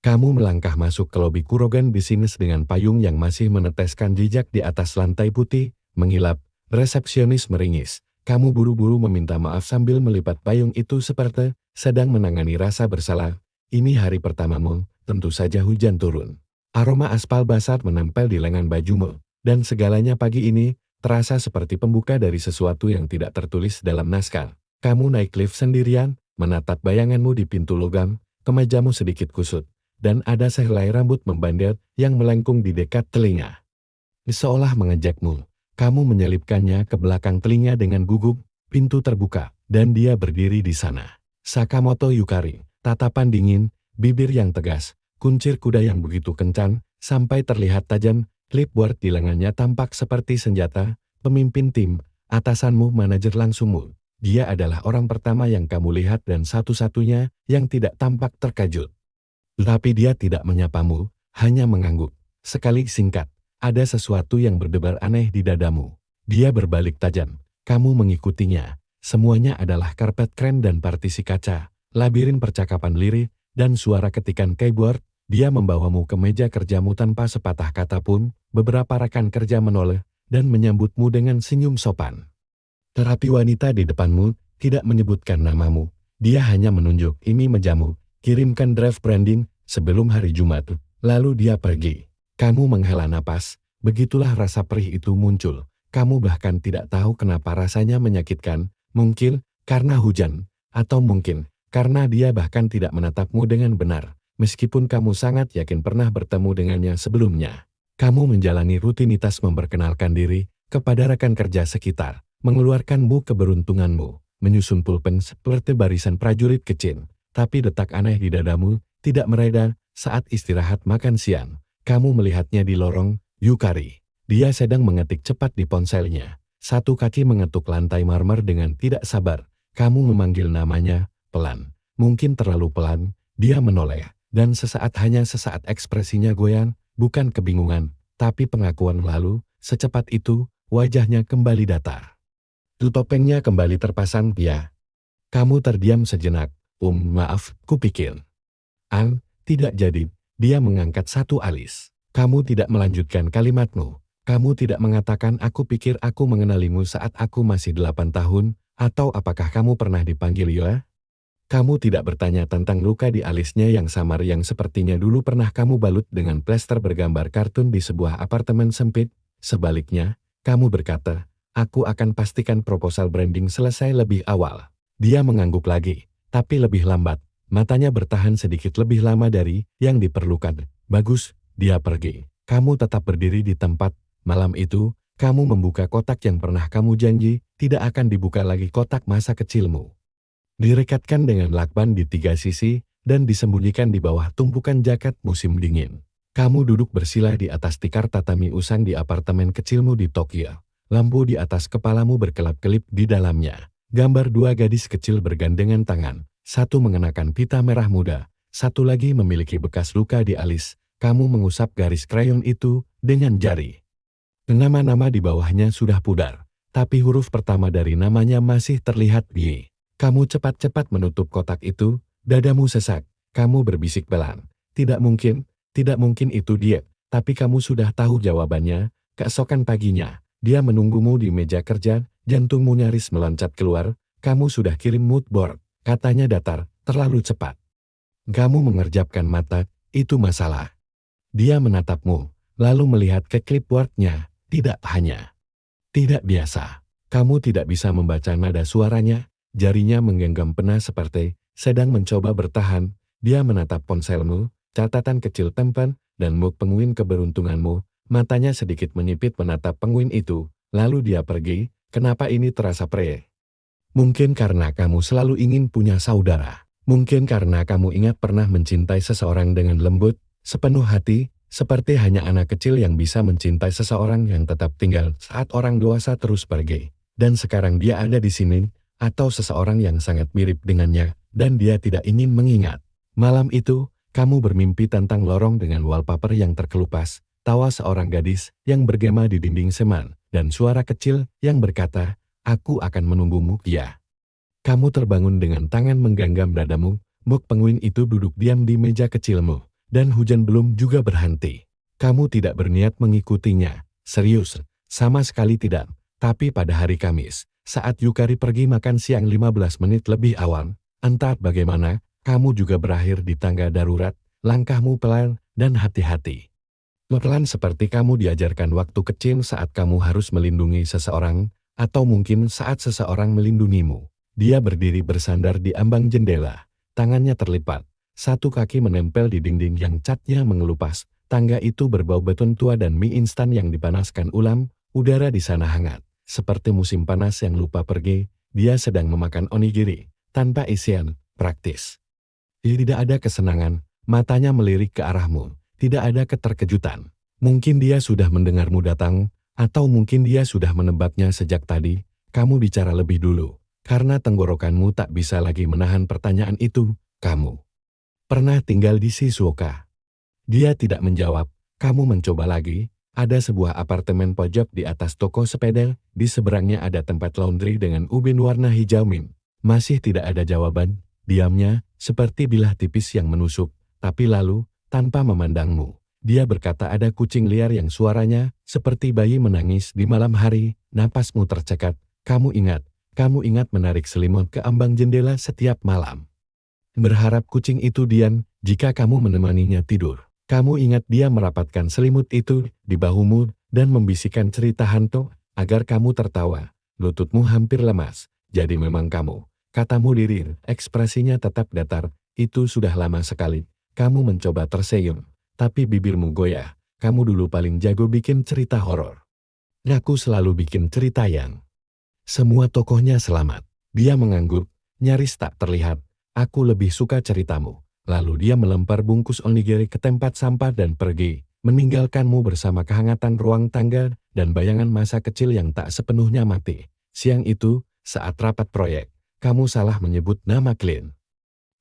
Kamu melangkah masuk ke lobi Kurogan bisnis dengan payung yang masih meneteskan jejak di atas lantai putih, mengilap. Resepsionis meringis. Kamu buru-buru meminta maaf sambil melipat payung itu seperti sedang menangani rasa bersalah. Ini hari pertamamu, tentu saja hujan turun. Aroma aspal basah menempel di lengan bajumu, dan segalanya pagi ini terasa seperti pembuka dari sesuatu yang tidak tertulis dalam naskah. Kamu naik lift sendirian, menatap bayanganmu di pintu logam, kemejamu sedikit kusut, dan ada sehelai rambut membandet yang melengkung di dekat telinga. Seolah mengejakmu, kamu menyelipkannya ke belakang telinga dengan gugup, pintu terbuka, dan dia berdiri di sana. Sakamoto Yukari, tatapan dingin, bibir yang tegas, kuncir kuda yang begitu kencang, sampai terlihat tajam, clipboard di lengannya tampak seperti senjata, pemimpin tim, atasanmu manajer langsungmu. Dia adalah orang pertama yang kamu lihat dan satu-satunya yang tidak tampak terkejut. Tapi dia tidak menyapamu, hanya mengangguk. Sekali singkat, ada sesuatu yang berdebar aneh di dadamu. Dia berbalik tajam. Kamu mengikutinya. Semuanya adalah karpet krem dan partisi kaca, labirin percakapan lirik, dan suara ketikan keyboard. Dia membawamu ke meja kerjamu tanpa sepatah kata pun. Beberapa rekan kerja menoleh dan menyambutmu dengan senyum sopan. Terapi wanita di depanmu tidak menyebutkan namamu. Dia hanya menunjuk, ini mejamu. Kirimkan draft branding sebelum hari Jumat, lalu dia pergi. Kamu menghela napas, begitulah rasa perih itu muncul. Kamu bahkan tidak tahu kenapa rasanya menyakitkan, mungkin karena hujan, atau mungkin karena dia bahkan tidak menatapmu dengan benar, meskipun kamu sangat yakin pernah bertemu dengannya sebelumnya. Kamu menjalani rutinitas memperkenalkan diri kepada rekan kerja sekitar, mengeluarkanmu keberuntunganmu, menyusun pulpen seperti barisan prajurit kecil. Tapi detak aneh di dadamu tidak mereda saat istirahat makan siang. Kamu melihatnya di lorong, Yukari. Dia sedang mengetik cepat di ponselnya. Satu kaki mengetuk lantai marmer dengan tidak sabar. Kamu memanggil namanya, pelan. Mungkin terlalu pelan, dia menoleh. Dan hanya sesaat ekspresinya goyang, bukan kebingungan, tapi pengakuan lalu, secepat itu, wajahnya kembali datar. Topengnya kembali terpasang dia. Kamu terdiam sejenak. Maaf, kupikir. Tidak jadi. Dia mengangkat satu alis. Kamu tidak melanjutkan kalimatmu. Kamu tidak mengatakan aku pikir aku mengenalimu saat aku masih 8 tahun, atau apakah kamu pernah dipanggil Yoa? Kamu tidak bertanya tentang luka di alisnya yang samar yang sepertinya dulu pernah kamu balut dengan plester bergambar kartun di sebuah apartemen sempit. Sebaliknya, kamu berkata, aku akan pastikan proposal branding selesai lebih awal. Dia mengangguk lagi. Tapi lebih lambat, matanya bertahan sedikit lebih lama dari yang diperlukan. Bagus, dia pergi. Kamu tetap berdiri di tempat. Malam itu, kamu membuka kotak yang pernah kamu janji, tidak akan dibuka lagi kotak masa kecilmu. Direkatkan dengan lakban di 3 sisi, dan disembunyikan di bawah tumpukan jaket musim dingin. Kamu duduk bersila di atas tikar tatami usang di apartemen kecilmu di Tokyo. Lampu di atas kepalamu berkelap-kelip di dalamnya. Gambar 2 gadis kecil bergandengan tangan, satu mengenakan pita merah muda, satu lagi memiliki bekas luka di alis. Kamu mengusap garis krayon itu dengan jari. Nama-nama di bawahnya sudah pudar, tapi huruf pertama dari namanya masih terlihat Y. Kamu cepat-cepat menutup kotak itu, dadamu sesak. Kamu berbisik pelan. Tidak mungkin itu dia, tapi kamu sudah tahu jawabannya. Keesokan paginya, dia menunggumu di meja kerja. Jantungmu nyaris meloncat keluar, kamu sudah kirim mood board, katanya datar, terlalu cepat. Kamu mengerjapkan mata, itu masalah. Dia menatapmu, lalu melihat ke clipboardnya, tidak biasa. Kamu tidak bisa membaca nada suaranya, jarinya menggenggam pena seperti sedang mencoba bertahan. Dia menatap ponselmu, catatan kecil tempen, dan mug penguin keberuntunganmu, matanya sedikit menyipit menatap penguin itu, lalu dia pergi. Kenapa ini terasa perih? Mungkin karena kamu selalu ingin punya saudara. Mungkin karena kamu ingat pernah mencintai seseorang dengan lembut, sepenuh hati, seperti hanya anak kecil yang bisa mencintai seseorang yang tetap tinggal saat orang dewasa terus pergi. Dan sekarang dia ada di sini, atau seseorang yang sangat mirip dengannya, dan dia tidak ingin mengingat. Malam itu, kamu bermimpi tentang lorong dengan wallpaper yang terkelupas, tawa seorang gadis yang bergema di dinding semen, dan suara kecil yang berkata, aku akan menunggumu, ya. Kamu terbangun dengan tangan menggenggam dadamu, mug penguin itu duduk diam di meja kecilmu. dan hujan belum juga berhenti. Kamu tidak berniat mengikutinya. Serius, sama sekali tidak. Tapi pada hari Kamis, saat Yukari pergi makan siang 15 menit lebih awal, entah bagaimana, kamu juga berakhir di tangga darurat, langkahmu pelan dan hati-hati. Pelan seperti kamu diajarkan waktu kecil saat kamu harus melindungi seseorang, atau mungkin saat seseorang melindungimu. Dia berdiri bersandar di ambang jendela, tangannya terlipat, satu kaki menempel di dinding yang catnya mengelupas. Tangga itu berbau beton tua dan mie instan yang dipanaskan ulam, udara di sana hangat. Seperti musim panas yang lupa pergi, dia sedang memakan onigiri, tanpa isian, praktis. Tidak ada kesenangan, matanya melirik ke arahmu, tidak ada keterkejutan. Mungkin dia sudah mendengarmu datang, atau mungkin dia sudah menebaknya sejak tadi. Kamu bicara lebih dulu, karena tenggorokanmu tak bisa lagi menahan pertanyaan itu. Kamu pernah tinggal di Shizuoka? Dia tidak menjawab. Kamu mencoba lagi. Ada sebuah apartemen pojok di atas toko sepeda, di seberangnya ada tempat laundry dengan ubin warna hijau mint. Masih tidak ada jawaban. Diamnya, seperti bilah tipis yang menusuk, tapi lalu, tanpa memandangmu, dia berkata ada kucing liar yang suaranya, seperti bayi menangis di malam hari, napasmu tercekat. Kamu ingat menarik selimut ke ambang jendela setiap malam. Berharap kucing itu diam, jika kamu menemaninya tidur. Kamu ingat dia merapatkan selimut itu di bahumu dan membisikkan cerita hantu agar kamu tertawa. Lututmu hampir lemas. Jadi memang kamu. Katamu lirih, ekspresinya tetap datar. Itu sudah lama sekali. Kamu mencoba tersenyum, tapi bibirmu goyah. Kamu dulu paling jago bikin cerita horor. Aku selalu bikin cerita yang semua tokohnya selamat. Dia mengangguk, nyaris tak terlihat. Aku lebih suka ceritamu. Lalu dia melempar bungkus onigiri ke tempat sampah dan pergi, meninggalkanmu bersama kehangatan ruang tangga dan bayangan masa kecil yang tak sepenuhnya mati. Siang itu, saat rapat proyek, kamu salah menyebut nama Clint.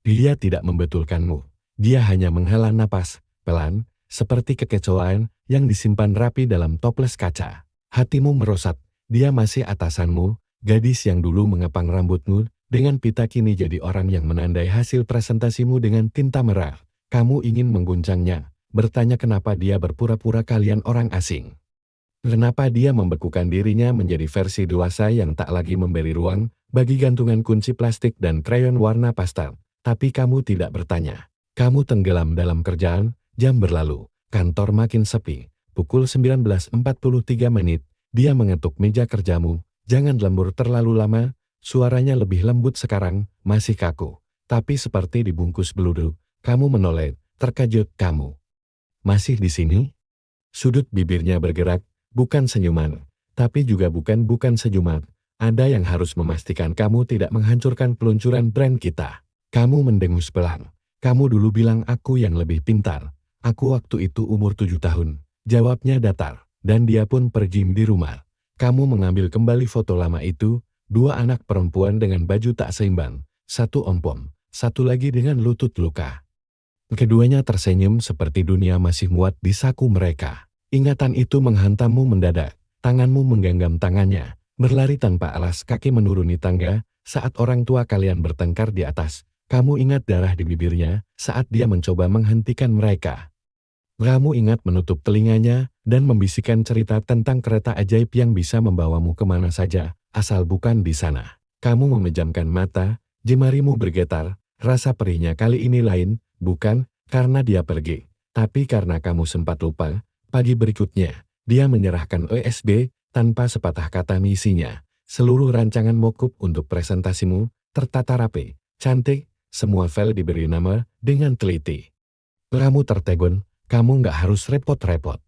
Dia tidak membetulkanmu. Dia hanya menghela napas, pelan, seperti kekecewaan yang disimpan rapi dalam toples kaca. Hatimu merosot. Dia masih atasanmu, gadis yang dulu mengepang rambutmu, dengan pita kini jadi orang yang menandai hasil presentasimu dengan tinta merah. Kamu ingin mengguncangnya, bertanya kenapa dia berpura-pura kalian orang asing. Kenapa dia membekukan dirinya menjadi versi dewasa yang tak lagi memberi ruang bagi gantungan kunci plastik dan krayon warna pastel. Tapi kamu tidak bertanya. Kamu tenggelam dalam kerjaan, jam berlalu, kantor makin sepi. Pukul 19.43 menit, dia mengetuk meja kerjamu. Jangan lembur terlalu lama. Suaranya lebih lembut sekarang, masih kaku. Tapi seperti dibungkus beludu, kamu menoleh, terkejut kamu. Masih di sini? Sudut bibirnya bergerak, bukan senyuman, tapi juga bukan senyuman. Ada yang harus memastikan kamu tidak menghancurkan peluncuran brand kita. Kamu mendengus pelan. Kamu dulu bilang aku yang lebih pintar. Aku waktu itu umur 7 tahun. Jawabnya datar, dan dia pun pergi di rumah. Kamu mengambil kembali foto lama itu. 2 anak perempuan dengan baju tak seimbang, 1 ompong, 1 lagi dengan lutut luka. Keduanya tersenyum seperti dunia masih muat di saku mereka. Ingatan itu menghantammu mendadak, tanganmu menggenggam tangannya, berlari tanpa alas kaki menuruni tangga, saat orang tua kalian bertengkar di atas. Kamu ingat darah di bibirnya saat dia mencoba menghentikan mereka. Kamu ingat menutup telinganya dan membisikkan cerita tentang kereta ajaib yang bisa membawamu kemana saja. Asal bukan di sana. Kamu memejamkan mata, jemarimu bergetar, rasa perihnya kali ini lain, bukan karena dia pergi, tapi karena kamu sempat lupa. Pagi berikutnya, dia menyerahkan OSB tanpa sepatah kata misinya. Seluruh rancangan mock-up untuk presentasimu tertata rapi, cantik, semua file diberi nama dengan teliti. Kamu tertegun, kamu nggak harus repot-repot.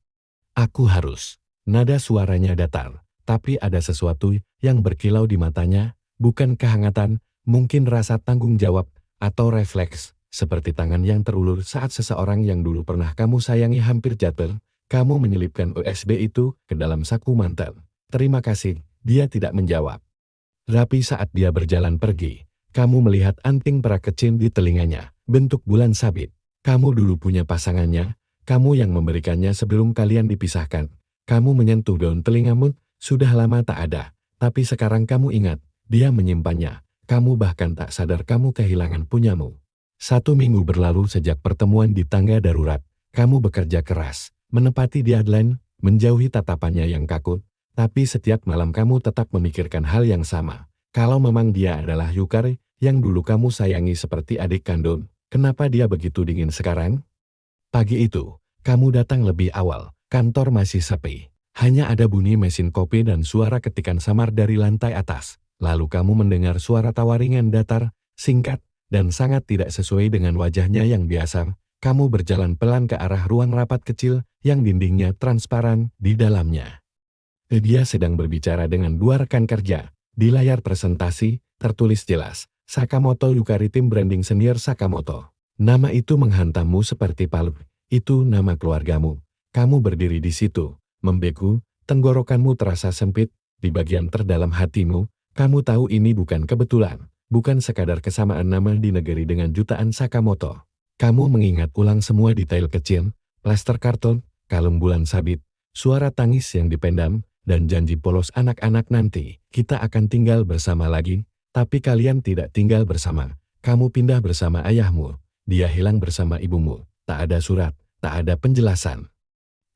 Aku harus. Nada suaranya datar. Tapi ada sesuatu yang berkilau di matanya, bukan kehangatan, mungkin rasa tanggung jawab, atau refleks, seperti tangan yang terulur saat seseorang yang dulu pernah kamu sayangi hampir jatuh. Kamu menyelipkan USB itu ke dalam saku mantel. Terima kasih, dia tidak menjawab. Tapi saat dia berjalan pergi, kamu melihat anting perak kecil di telinganya, bentuk bulan sabit. Kamu dulu punya pasangannya, kamu yang memberikannya sebelum kalian dipisahkan. Kamu menyentuh daun telingamu. Sudah lama tak ada, tapi sekarang kamu ingat, dia menyimpannya. Kamu bahkan tak sadar kamu kehilangan punyamu. 1 minggu berlalu sejak pertemuan di tangga darurat. Kamu bekerja keras, menepati deadline, menjauhi tatapannya yang kaku, tapi setiap malam kamu tetap memikirkan hal yang sama. Kalau memang dia adalah Yukari yang dulu kamu sayangi seperti adik kandung, kenapa dia begitu dingin sekarang? Pagi itu, kamu datang lebih awal, kantor masih sepi. Hanya ada bunyi mesin kopi dan suara ketikan samar dari lantai atas. Lalu kamu mendengar suara tawa ringan datar, singkat, dan sangat tidak sesuai dengan wajahnya yang biasa. Kamu berjalan pelan ke arah ruang rapat kecil yang dindingnya transparan di dalamnya. Dia sedang berbicara dengan 2 rekan kerja. Di layar presentasi, tertulis jelas, Sakamoto Yukari, tim branding senior Sakamoto. Nama itu menghantammu seperti palu. Itu nama keluargamu. Kamu berdiri di situ, membeku, tenggorokanmu terasa sempit. Di bagian terdalam hatimu, kamu tahu ini bukan kebetulan, bukan sekadar kesamaan nama di negeri dengan jutaan Sakamoto. Kamu mengingat ulang semua detail kecil, plaster karton, kalung bulan sabit, suara tangis yang dipendam, dan janji polos anak-anak nanti. Kita akan tinggal bersama lagi, tapi kalian tidak tinggal bersama. Kamu pindah bersama ayahmu, dia hilang bersama ibumu. Tak ada surat, tak ada penjelasan.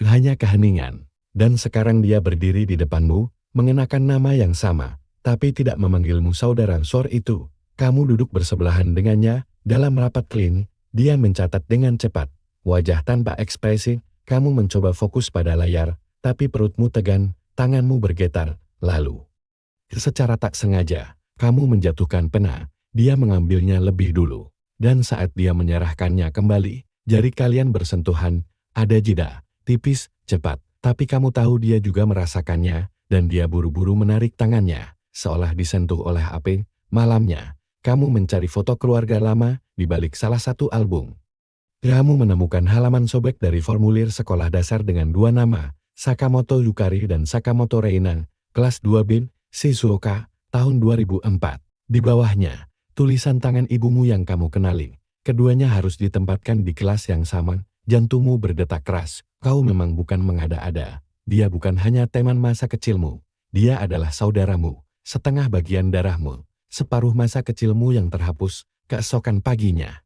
Hanya keheningan. Dan sekarang dia berdiri di depanmu, mengenakan nama yang sama, tapi tidak memanggilmu saudara. Sore itu, kamu duduk bersebelahan dengannya, dalam rapat klinik. Dia mencatat dengan cepat, wajah tanpa ekspresi. Kamu mencoba fokus pada layar, tapi perutmu tegang, tanganmu bergetar. Lalu, secara tak sengaja, kamu menjatuhkan pena. Dia mengambilnya lebih dulu, dan saat dia menyerahkannya kembali, jari kalian bersentuhan. Ada jeda, tipis, cepat, tapi kamu tahu dia juga merasakannya, dan dia buru-buru menarik tangannya, seolah disentuh oleh api. Malamnya, kamu mencari foto keluarga lama di balik salah satu album. Kamu menemukan halaman sobek dari formulir sekolah dasar dengan 2 nama, Sakamoto Yukari dan Sakamoto Reina, kelas 2B, Shizuoka, tahun 2004. Di bawahnya, tulisan tangan ibumu yang kamu kenali. Keduanya harus ditempatkan di kelas yang sama. Jantungmu berdetak keras. Kau memang bukan mengada-ada. Dia bukan hanya teman masa kecilmu. Dia adalah saudaramu, setengah bagian darahmu, separuh masa kecilmu yang terhapus. Keesokan paginya,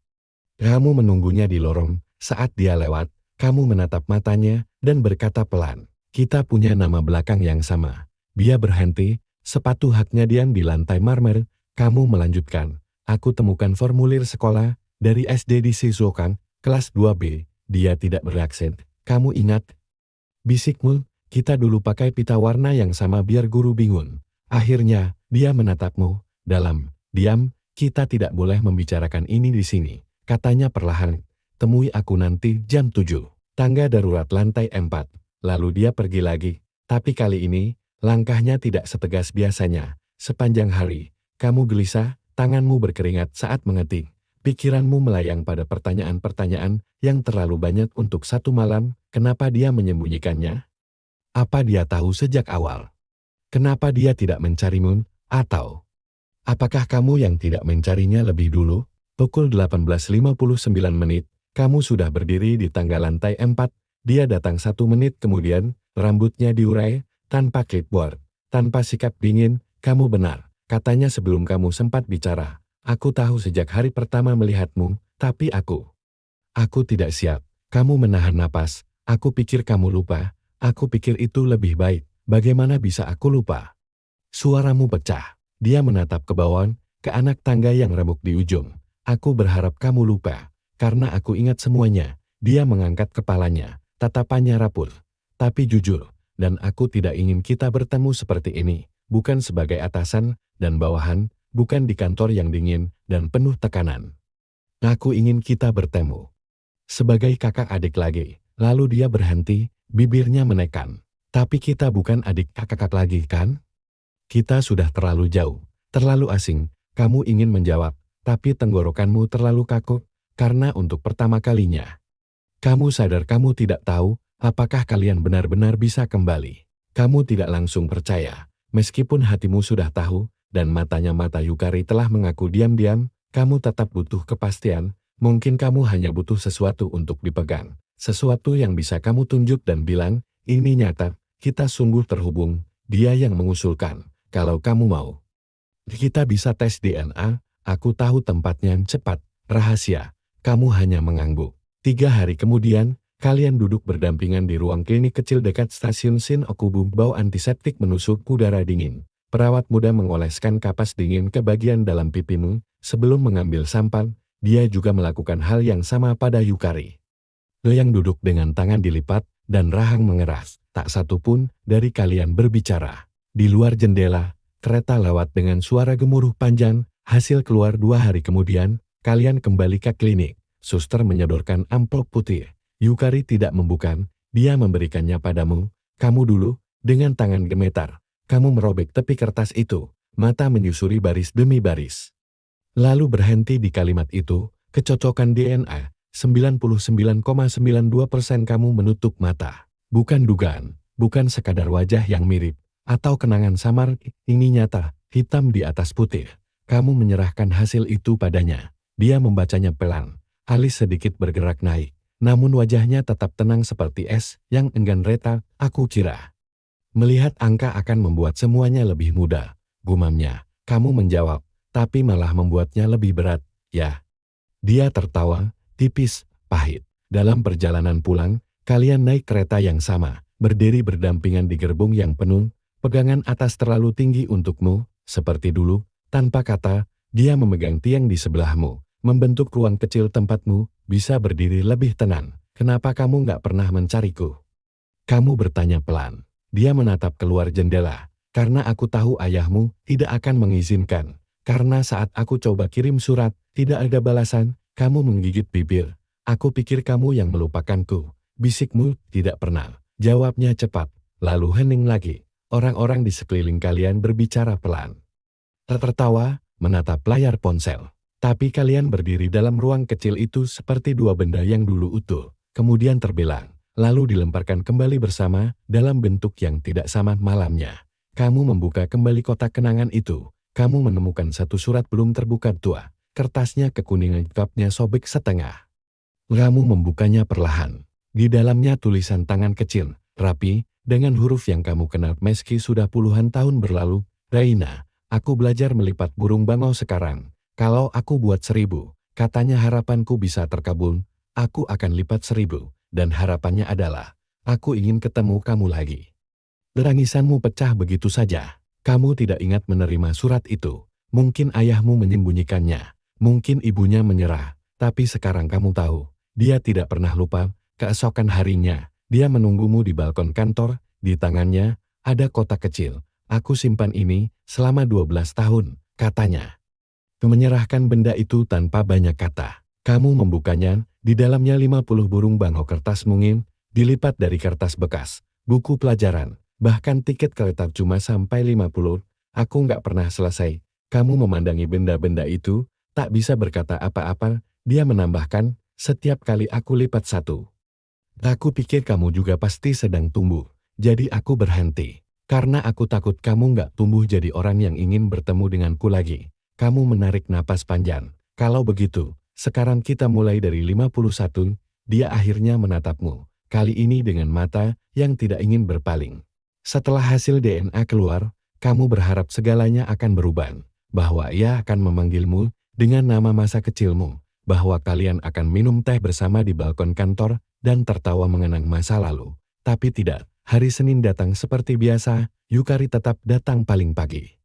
kamu menunggunya di lorong. Saat dia lewat, kamu menatap matanya dan berkata pelan, kita punya nama belakang yang sama. Dia berhenti, sepatu haknya diam di lantai marmer. Kamu melanjutkan, aku temukan formulir sekolah dari SD di Shizuoka, kelas 2B. Dia tidak bereaksi. Kamu ingat? Bisikmu, kita dulu pakai pita warna yang sama biar guru bingung. Akhirnya, dia menatapmu, dalam, diam, kita tidak boleh membicarakan ini di sini. Katanya perlahan, temui aku nanti jam 7. Tangga darurat lantai 4. Lalu dia pergi lagi. Tapi kali ini, langkahnya tidak setegas biasanya. Sepanjang hari, kamu gelisah, tanganmu berkeringat saat mengetik. Pikiranmu melayang pada pertanyaan-pertanyaan yang terlalu banyak untuk satu malam. Kenapa dia menyembunyikannya? Apa dia tahu sejak awal? Kenapa dia tidak mencarimu? Atau apakah kamu yang tidak mencarinya lebih dulu? Pukul 18.59 menit, kamu sudah berdiri di tangga lantai 4. Dia datang 1 menit kemudian, rambutnya diurai, tanpa clipboard, tanpa sikap dingin. Kamu benar, katanya sebelum kamu sempat bicara. Aku tahu sejak hari pertama melihatmu, tapi aku tidak siap. Kamu menahan napas. Aku pikir kamu lupa. Aku pikir itu lebih baik. Bagaimana bisa aku lupa? Suaramu pecah. Dia menatap ke bawah, ke anak tangga yang remuk di ujung. Aku berharap kamu lupa, karena aku ingat semuanya. Dia mengangkat kepalanya, tatapannya rapuh. Tapi jujur, dan aku tidak ingin kita bertemu seperti ini, bukan sebagai atasan dan bawahan, bukan di kantor yang dingin dan penuh tekanan. Aku ingin kita bertemu sebagai kakak adik lagi. Lalu dia berhenti, bibirnya menekan. Tapi kita bukan adik kakak lagi kan? Kita sudah terlalu jauh, terlalu asing. Kamu ingin menjawab, tapi tenggorokanmu terlalu kaku, karena untuk pertama kalinya, kamu sadar kamu tidak tahu apakah kalian benar-benar bisa kembali. Kamu tidak langsung percaya, meskipun hatimu sudah tahu, dan matanya mata Yukari telah mengaku diam-diam. Kamu tetap butuh kepastian. Mungkin kamu hanya butuh sesuatu untuk dipegang, sesuatu yang bisa kamu tunjuk dan bilang, ini nyata, kita sungguh terhubung. Dia yang mengusulkan, kalau kamu mau, kita bisa tes DNA. Aku tahu tempatnya. Cepat, rahasia. Kamu hanya mengangguk. 3 hari kemudian, kalian duduk berdampingan di ruang klinik kecil dekat stasiun Shin-Okubu. Bau antiseptik menusuk udara dingin. Perawat muda mengoleskan kapas dingin ke bagian dalam pipimu. Sebelum mengambil sampan, dia juga melakukan hal yang sama pada Yukari. Lo yang duduk dengan tangan dilipat dan rahang mengeras. Tak satu pun dari kalian berbicara. Di luar jendela, kereta lewat dengan suara gemuruh panjang. Hasil keluar 2 hari kemudian, kalian kembali ke klinik. Suster menyodorkan amplop putih. Yukari tidak membuka, dia memberikannya padamu. Kamu dulu, dengan tangan gemetar. Kamu merobek tepi kertas itu, mata menyusuri baris demi baris. Lalu berhenti di kalimat itu, kecocokan DNA, 99,92% kamu menutup mata. Bukan dugaan, bukan sekadar wajah yang mirip, atau kenangan samar, ini nyata, hitam di atas putih. Kamu menyerahkan hasil itu padanya. Dia membacanya pelan, alis sedikit bergerak naik, namun wajahnya tetap tenang seperti es yang enggan reta. Aku kira melihat angka akan membuat semuanya lebih mudah, gumamnya. Kamu menjawab, tapi malah membuatnya lebih berat, ya. Dia tertawa, tipis, pahit. Dalam perjalanan pulang, kalian naik kereta yang sama, berdiri berdampingan di gerbong yang penuh, pegangan atas terlalu tinggi untukmu, seperti dulu, tanpa kata, dia memegang tiang di sebelahmu, membentuk ruang kecil tempatmu, bisa berdiri lebih tenang. Kenapa kamu nggak pernah mencariku? Kamu bertanya pelan. Dia menatap keluar jendela. Karena aku tahu ayahmu tidak akan mengizinkan. Karena saat aku coba kirim surat, tidak ada balasan. Kamu menggigit bibir. Aku pikir kamu yang melupakanku. Bisikmu, tidak pernah. Jawabnya cepat, lalu hening lagi. Orang-orang di sekeliling kalian berbicara pelan. Tertawa, menatap layar ponsel. Tapi kalian berdiri dalam ruang kecil itu seperti dua benda yang dulu utuh. Kemudian terbelang, lalu dilemparkan kembali bersama dalam bentuk yang tidak sama malamnya. Kamu membuka kembali kotak kenangan itu. Kamu menemukan satu surat belum terbuka tua. Kertasnya kekuningan, kapnya sobek setengah. Kamu membukanya perlahan. Di dalamnya tulisan tangan kecil, rapi, dengan huruf yang kamu kenal meski sudah puluhan tahun berlalu. Reina, aku belajar melipat burung bangau sekarang. Kalau aku buat 1000, katanya harapanku bisa terkabul. Aku akan lipat 1000, dan harapannya adalah, aku ingin ketemu kamu lagi. Derangisanmu pecah begitu saja. Kamu tidak ingat menerima surat itu. Mungkin ayahmu menyembunyikannya. Mungkin ibunya menyerah. Tapi sekarang kamu tahu, dia tidak pernah lupa. Keesokan harinya, dia menunggumu di balkon kantor. Di tangannya, ada kotak kecil. Aku simpan ini selama 12 tahun, katanya. Menyerahkan benda itu tanpa banyak kata. Kamu membukanya, di dalamnya 50 burung bangau kertas mungil, dilipat dari kertas bekas, buku pelajaran, bahkan tiket kereta cuma sampai 50. Aku nggak pernah selesai. Kamu memandangi benda-benda itu, tak bisa berkata apa-apa. Dia menambahkan, setiap kali aku lipat satu. Aku pikir kamu juga pasti sedang tumbuh. Jadi aku berhenti. Karena aku takut kamu nggak tumbuh jadi orang yang ingin bertemu denganku lagi. Kamu menarik napas panjang. Kalau begitu, sekarang kita mulai dari 51. Dia akhirnya menatapmu. Kali ini dengan mata yang tidak ingin berpaling. Setelah hasil DNA keluar, kamu berharap segalanya akan berubah. Bahwa ia akan memanggilmu dengan nama masa kecilmu. Bahwa kalian akan minum teh bersama di balkon kantor dan tertawa mengenang masa lalu. Tapi tidak, hari Senin datang seperti biasa, Yukari tetap datang paling pagi.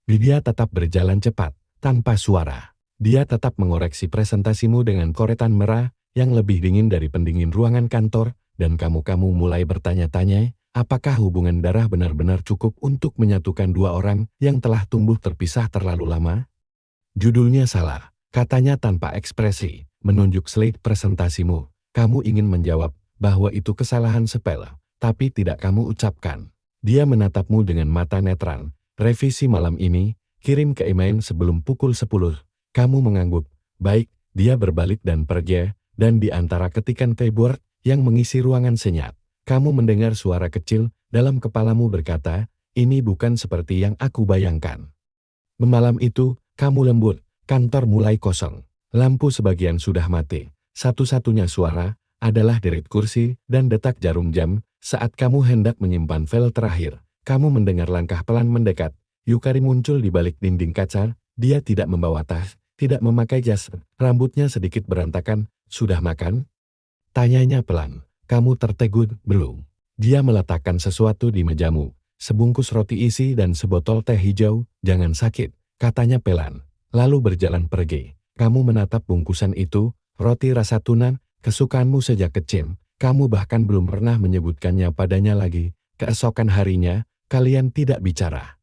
Dia tetap berjalan cepat, tanpa suara. Dia tetap mengoreksi presentasimu dengan koretan merah yang lebih dingin dari pendingin ruangan kantor, dan kamu mulai bertanya-tanya, apakah hubungan darah benar-benar cukup untuk menyatukan dua orang yang telah tumbuh terpisah terlalu lama? Judulnya salah, katanya tanpa ekspresi, menunjuk slide presentasimu. Kamu ingin menjawab bahwa itu kesalahan sepele, tapi tidak kamu ucapkan. Dia menatapmu dengan mata netral. Revisi malam ini, kirim ke email sebelum pukul 10. Kamu mengangguk. Baik, dia berbalik dan pergi, dan di antara ketikan keyboard yang mengisi ruangan senyap, kamu mendengar suara kecil dalam kepalamu berkata, ini bukan seperti yang aku bayangkan. Malam itu, kamu lembut, kantor mulai kosong. Lampu sebagian sudah mati. Satu-satunya suara adalah derit kursi dan detak jarum jam. Saat kamu hendak menyimpan file terakhir, kamu mendengar langkah pelan mendekat. Yukari muncul di balik dinding kaca. Dia tidak membawa tas, tidak memakai jas, rambutnya sedikit berantakan. Sudah makan? Tanyanya pelan. Kamu tertegun, belum? Dia meletakkan sesuatu di mejamu. Sebungkus roti isi dan sebotol teh hijau. Jangan sakit, katanya pelan. Lalu berjalan pergi. Kamu menatap bungkusan itu, roti rasa tuna, kesukaanmu sejak kecil. Kamu bahkan belum pernah menyebutkannya padanya lagi. Keesokan harinya, kalian tidak bicara.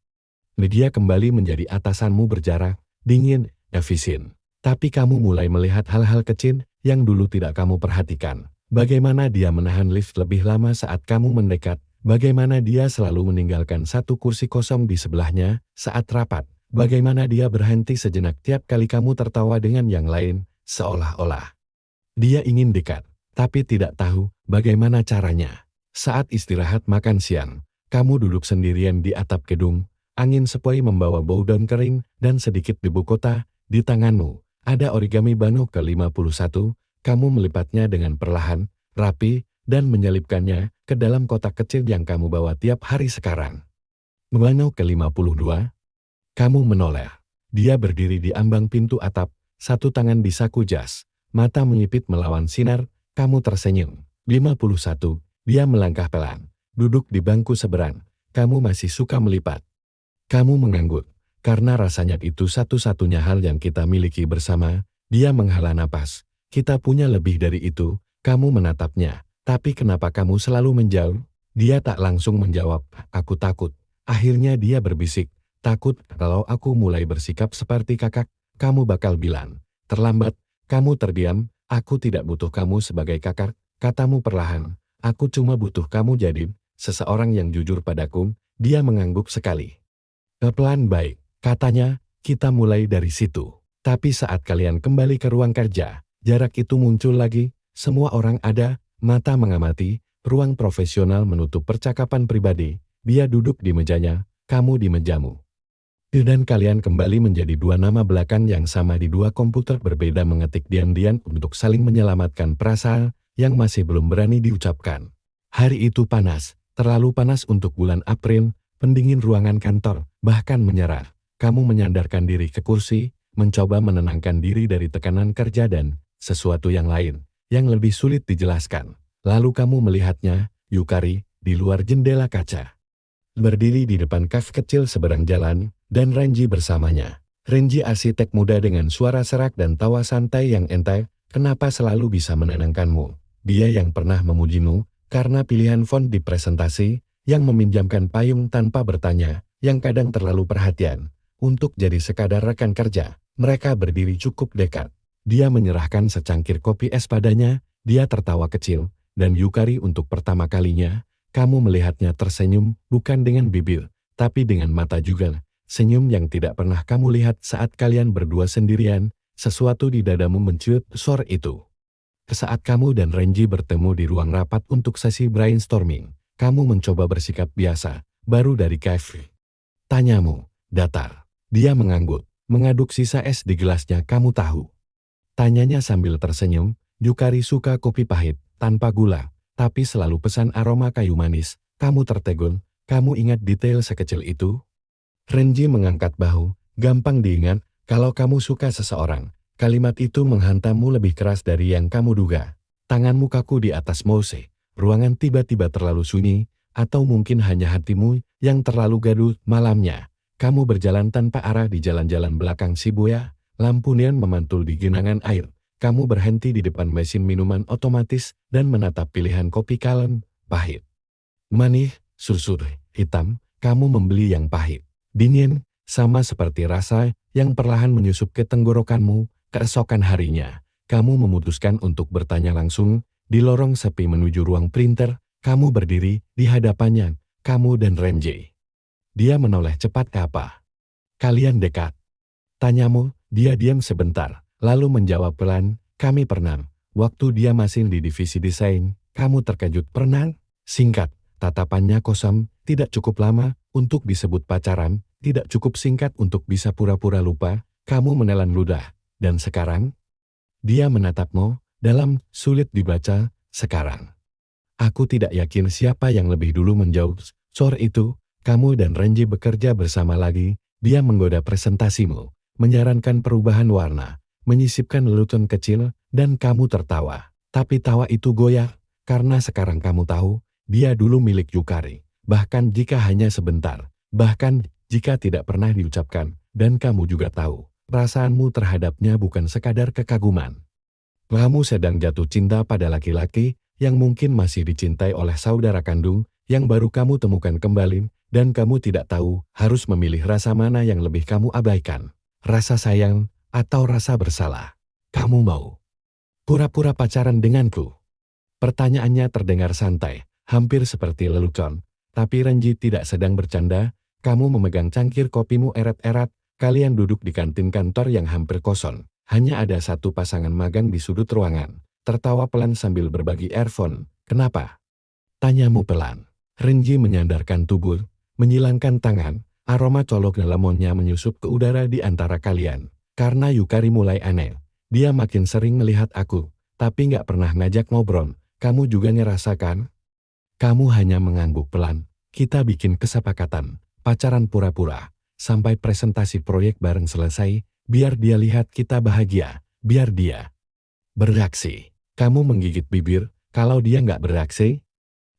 Lydia kembali menjadi atasanmu berjarak, dingin, efisien. Tapi kamu mulai melihat hal-hal kecil yang dulu tidak kamu perhatikan. Bagaimana dia menahan lift lebih lama saat kamu mendekat. Bagaimana dia selalu meninggalkan satu kursi kosong di sebelahnya saat rapat. Bagaimana dia berhenti sejenak tiap kali kamu tertawa dengan yang lain, seolah-olah dia ingin dekat, tapi tidak tahu bagaimana caranya. Saat istirahat makan siang, kamu duduk sendirian di atap gedung. Angin sepoi membawa bau daun kering dan sedikit debu kota. Di tanganmu ada origami Bano ke-51. Kamu melipatnya dengan perlahan, rapi, dan menyelipkannya ke dalam kotak kecil yang kamu bawa tiap hari sekarang. Bano ke-52. Kamu menoleh. Dia berdiri di ambang pintu atap, satu tangan di saku jas, mata menyipit melawan sinar. Kamu tersenyum. 51. Dia melangkah pelan, duduk di bangku seberang. Kamu masih suka melipat. Kamu mengangguk, karena rasanya itu satu-satunya hal yang kita miliki bersama. Dia menghela napas. Kita punya lebih dari itu. Kamu menatapnya. Tapi kenapa kamu selalu menjauh? Dia tak langsung menjawab. Aku takut. Akhirnya dia berbisik. Takut kalau aku mulai bersikap seperti kakak, kamu bakal bilang. Terlambat. Kamu terdiam. Aku tidak butuh kamu sebagai kakak, katamu perlahan. Aku cuma butuh kamu jadi seseorang yang jujur padaku. Dia mengangguk sekali. Pelan baik, katanya, kita mulai dari situ. Tapi saat kalian kembali ke ruang kerja, jarak itu muncul lagi. Semua orang ada, mata mengamati, ruang profesional menutup percakapan pribadi. Dia duduk di mejanya, kamu di mejamu. Dan kalian kembali menjadi dua nama belakang yang sama di dua komputer berbeda mengetik diam-diam untuk saling menyelamatkan perasaan yang masih belum berani diucapkan. Hari itu panas, terlalu panas untuk bulan April, pendingin ruangan kantor, bahkan menyerah. Kamu menyandarkan diri ke kursi, mencoba menenangkan diri dari tekanan kerja dan sesuatu yang lain, yang lebih sulit dijelaskan. Lalu kamu melihatnya, Yukari, di luar jendela kaca. Berdiri di depan kafe kecil seberang jalan, dan Renji bersamanya. Renji arsitek muda dengan suara serak dan tawa santai yang enteng. Kenapa selalu bisa menenangkanmu? Dia yang pernah memujimu, karena pilihan font di presentasi, yang meminjamkan payung tanpa bertanya, yang kadang terlalu perhatian. Untuk jadi sekadar rekan kerja, mereka berdiri cukup dekat. Dia menyerahkan secangkir kopi es padanya, dia tertawa kecil, dan Yukari untuk pertama kalinya, kamu melihatnya tersenyum, bukan dengan bibir, tapi dengan mata juga. Senyum yang tidak pernah kamu lihat saat kalian berdua sendirian, sesuatu di dadamu mencuit sore itu. Saat kamu dan Renji bertemu di ruang rapat untuk sesi brainstorming, kamu mencoba bersikap biasa, baru dari kafe. Tanyamu, datar. Dia mengangguk, mengaduk sisa es di gelasnya. Kamu tahu? Tanyanya sambil tersenyum. Yukari suka kopi pahit, tanpa gula, tapi selalu pesan aroma kayu manis. Kamu tertegun, kamu ingat detail sekecil itu? Renji mengangkat bahu, gampang diingat, kalau kamu suka seseorang, kalimat itu menghantammu lebih keras dari yang kamu duga. Tanganmu kaku di atas mouse. Ruangan tiba-tiba terlalu sunyi, atau mungkin hanya hatimu yang terlalu gaduh. Malamnya, kamu berjalan tanpa arah di jalan-jalan belakang Shibuya, lampu neon memantul di genangan air. Kamu berhenti di depan mesin minuman otomatis dan menatap pilihan kopi kalem, pahit, manis, susu hitam. Kamu membeli yang pahit, dingin, sama seperti rasa yang perlahan menyusup ke tenggorokanmu. Keesokan harinya, kamu memutuskan untuk bertanya langsung. Di lorong sepi menuju ruang printer, kamu berdiri di hadapannya, kamu dan Renji. Dia menoleh cepat. Apa? Kalian dekat? Tanyamu. Dia diam sebentar, lalu menjawab pelan, kami pernah. Waktu dia masih di divisi desain, kamu terkejut. Pernah? Singkat, tatapannya kosong, tidak cukup lama untuk disebut pacaran, tidak cukup singkat untuk bisa pura-pura lupa. Kamu menelan ludah. Dan sekarang? Dia menatapmu. Dalam, sulit dibaca, sekarang. Aku tidak yakin siapa yang lebih dulu menjauh. Sore itu, kamu dan Renji bekerja bersama lagi. Dia menggoda presentasimu, menyarankan perubahan warna, menyisipkan lelucon kecil, dan kamu tertawa. Tapi tawa itu goyah, karena sekarang kamu tahu, dia dulu milik Yukari. Bahkan jika hanya sebentar, bahkan jika tidak pernah diucapkan, dan kamu juga tahu, perasaanmu terhadapnya bukan sekadar kekaguman. Kamu sedang jatuh cinta pada laki-laki yang mungkin masih dicintai oleh saudara kandung, yang baru kamu temukan kembali, dan kamu tidak tahu harus memilih rasa mana yang lebih kamu abaikan. Rasa sayang, atau rasa bersalah. Kamu mau pura-pura pacaran denganku? Pertanyaannya terdengar santai, hampir seperti lelucon. Tapi Renji tidak sedang bercanda. Kamu memegang cangkir kopimu eret-erat. Kalian duduk di kantin kantor yang hampir kosong. Hanya ada satu pasangan magang di sudut ruangan. Tertawa pelan sambil berbagi earphone. Kenapa? Tanyamu pelan. Renji menyandarkan tubuh, menyilangkan tangan. Aroma colok lemonnya menyusup ke udara di antara kalian. Karena Yukari mulai aneh. Dia makin sering melihat aku, tapi nggak pernah ngajak ngobrol. Kamu juga ngerasakan? Kamu hanya mengangguk pelan. Kita bikin kesepakatan, pacaran pura-pura, sampai presentasi proyek bareng selesai, biar dia lihat kita bahagia, biar dia bereaksi. Kamu menggigit bibir, kalau dia nggak bereaksi?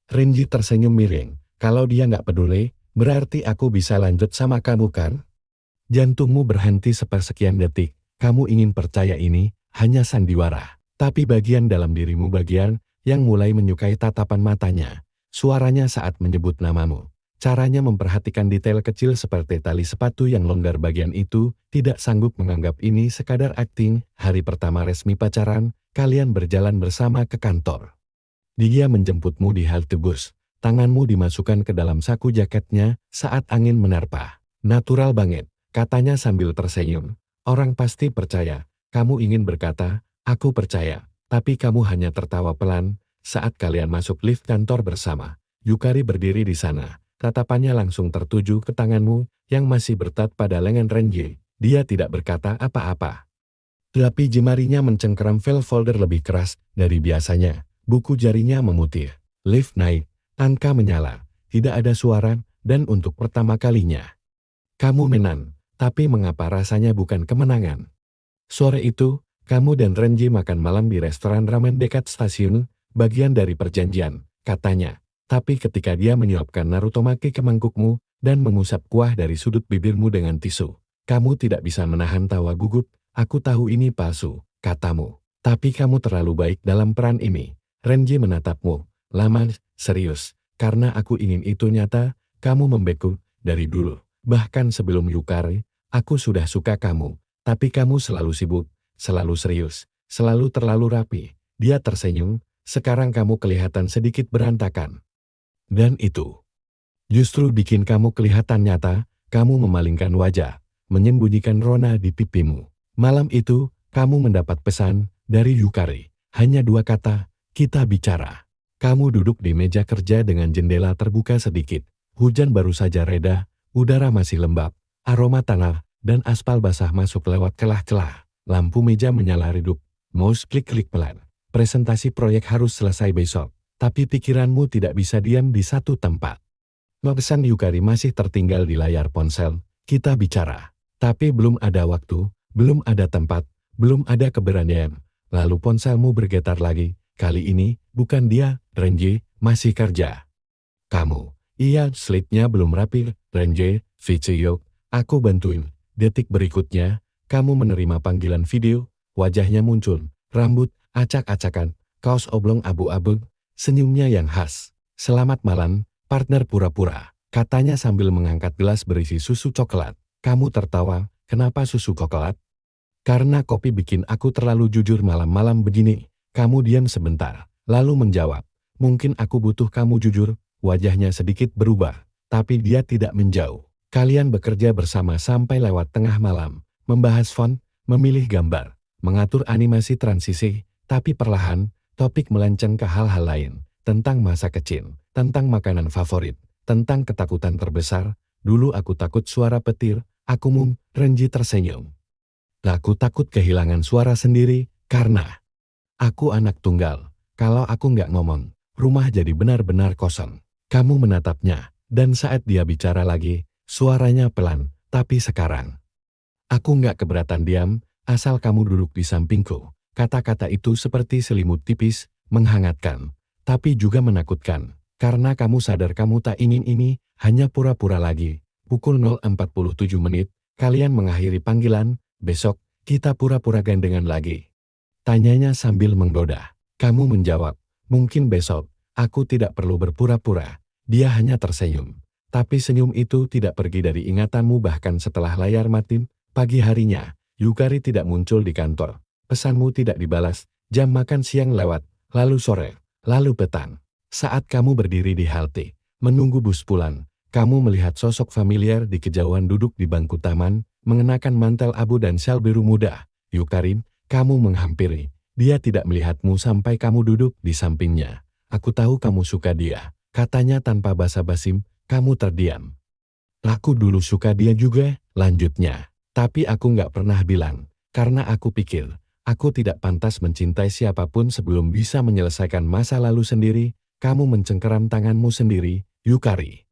Renji tersenyum miring. Kalau dia nggak peduli, berarti aku bisa lanjut sama kamu kan? Jantungmu berhenti sepersekian detik. Kamu ingin percaya ini hanya sandiwara. Tapi bagian dalam dirimu bagian yang mulai menyukai tatapan matanya. Suaranya saat menyebut namamu. Caranya memperhatikan detail kecil seperti tali sepatu yang longgar bagian itu, tidak sanggup menganggap ini sekadar akting. Hari pertama resmi pacaran, kalian berjalan bersama ke kantor. Dia menjemputmu di halte bus. Tanganmu dimasukkan ke dalam saku jaketnya saat angin menerpa. Natural banget, katanya sambil tersenyum. Orang pasti percaya. Kamu ingin berkata, aku percaya. Tapi kamu hanya tertawa pelan saat kalian masuk lift kantor bersama. Yukari berdiri di sana. Tatapannya langsung tertuju ke tanganmu yang masih bertat pada lengan Renji. Dia tidak berkata apa-apa. Tapi jemarinya mencengkeram file folder lebih keras dari biasanya. Buku jarinya memutih. Lift naik. Angka menyala, tidak ada suara, dan untuk pertama kalinya. Kamu menang, tapi mengapa rasanya bukan kemenangan? Sore itu, kamu dan Renji makan malam di restoran ramen dekat stasiun, bagian dari perjanjian, katanya. Tapi ketika dia menyuapkan narutomaki ke mangkukmu, dan mengusap kuah dari sudut bibirmu dengan tisu, kamu tidak bisa menahan tawa gugup. Aku tahu ini palsu, katamu. Tapi kamu terlalu baik dalam peran ini. Renji menatapmu. Lama, serius, karena aku ingin itu nyata, kamu membeku, dari dulu. Bahkan sebelum Yukari, aku sudah suka kamu, tapi kamu selalu sibuk, selalu serius, selalu terlalu rapi. Dia tersenyum, sekarang kamu kelihatan sedikit berantakan. Dan itu justru bikin kamu kelihatan nyata, kamu memalingkan wajah, menyembunyikan rona di pipimu. Malam itu, kamu mendapat pesan dari Yukari, hanya 2 kata, kita bicara. Kamu duduk di meja kerja dengan jendela terbuka sedikit. Hujan baru saja reda, udara masih lembab, aroma tanah dan aspal basah masuk lewat celah-celah. Lampu meja menyala redup, mouse klik-klik pelan. Presentasi proyek harus selesai besok, tapi pikiranmu tidak bisa diam di satu tempat. Pesan Yukari masih tertinggal di layar ponsel, kita bicara. Tapi belum ada waktu, belum ada tempat, belum ada keberanian. Lalu ponselmu bergetar lagi. Kali ini, bukan dia, Renji, masih kerja. Kamu, iya, slide-nya belum rapi, Renji, Vichiyok, aku bantuin. Detik berikutnya, kamu menerima panggilan video, wajahnya muncul, rambut, acak-acakan, kaos oblong abu-abu, senyumnya yang khas. Selamat malam, partner pura-pura, katanya sambil mengangkat gelas berisi susu coklat. Kamu tertawa, kenapa susu coklat? Karena kopi bikin aku terlalu jujur malam-malam begini. Kamu diam sebentar, lalu menjawab, mungkin aku butuh kamu jujur. Wajahnya sedikit berubah, tapi dia tidak menjauh. Kalian bekerja bersama sampai lewat tengah malam, membahas font, memilih gambar, mengatur animasi transisi, tapi perlahan, topik melenceng ke hal-hal lain, tentang masa kecil, tentang makanan favorit, tentang ketakutan terbesar. Dulu aku takut suara petir, Renji tersenyum. Aku takut kehilangan suara sendiri, karena aku anak tunggal. Kalau aku nggak ngomong, rumah jadi benar-benar kosong. Kamu menatapnya, dan saat dia bicara lagi, suaranya pelan, tapi sekarang Aku nggak keberatan diam, asal kamu duduk di sampingku. Kata-kkata itu seperti selimut tipis, menghangatkan, tapi juga menakutkan. Karena kamu sadar kamu tak ingin ini, hanya pura-pura lagi. Pukul 0.47 menit, kalian mengakhiri panggilan, besok, kita pura-pura gandengan lagi. Tanyanya sambil menggoda. Kamu menjawab, mungkin besok, aku tidak perlu berpura-pura. Dia hanya tersenyum. Tapi senyum itu tidak pergi dari ingatanmu bahkan setelah layar mati. Pagi harinya, Yukari tidak muncul di kantor. Pesanmu tidak dibalas, jam makan siang lewat, lalu sore, lalu petang. Saat kamu berdiri di halte, menunggu bus pulang, kamu melihat sosok familiar di kejauhan duduk di bangku taman, mengenakan mantel abu dan syal biru muda. Yukari, kamu menghampiri. Dia tidak melihatmu sampai kamu duduk di sampingnya. Aku tahu kamu suka dia, katanya tanpa basa-basi. Kamu terdiam. Aku dulu suka dia juga, lanjutnya. Tapi aku nggak pernah bilang, karena aku pikir, aku tidak pantas mencintai siapapun sebelum bisa menyelesaikan masa lalu sendiri. Kamu mencengkeram tanganmu sendiri, Yukari.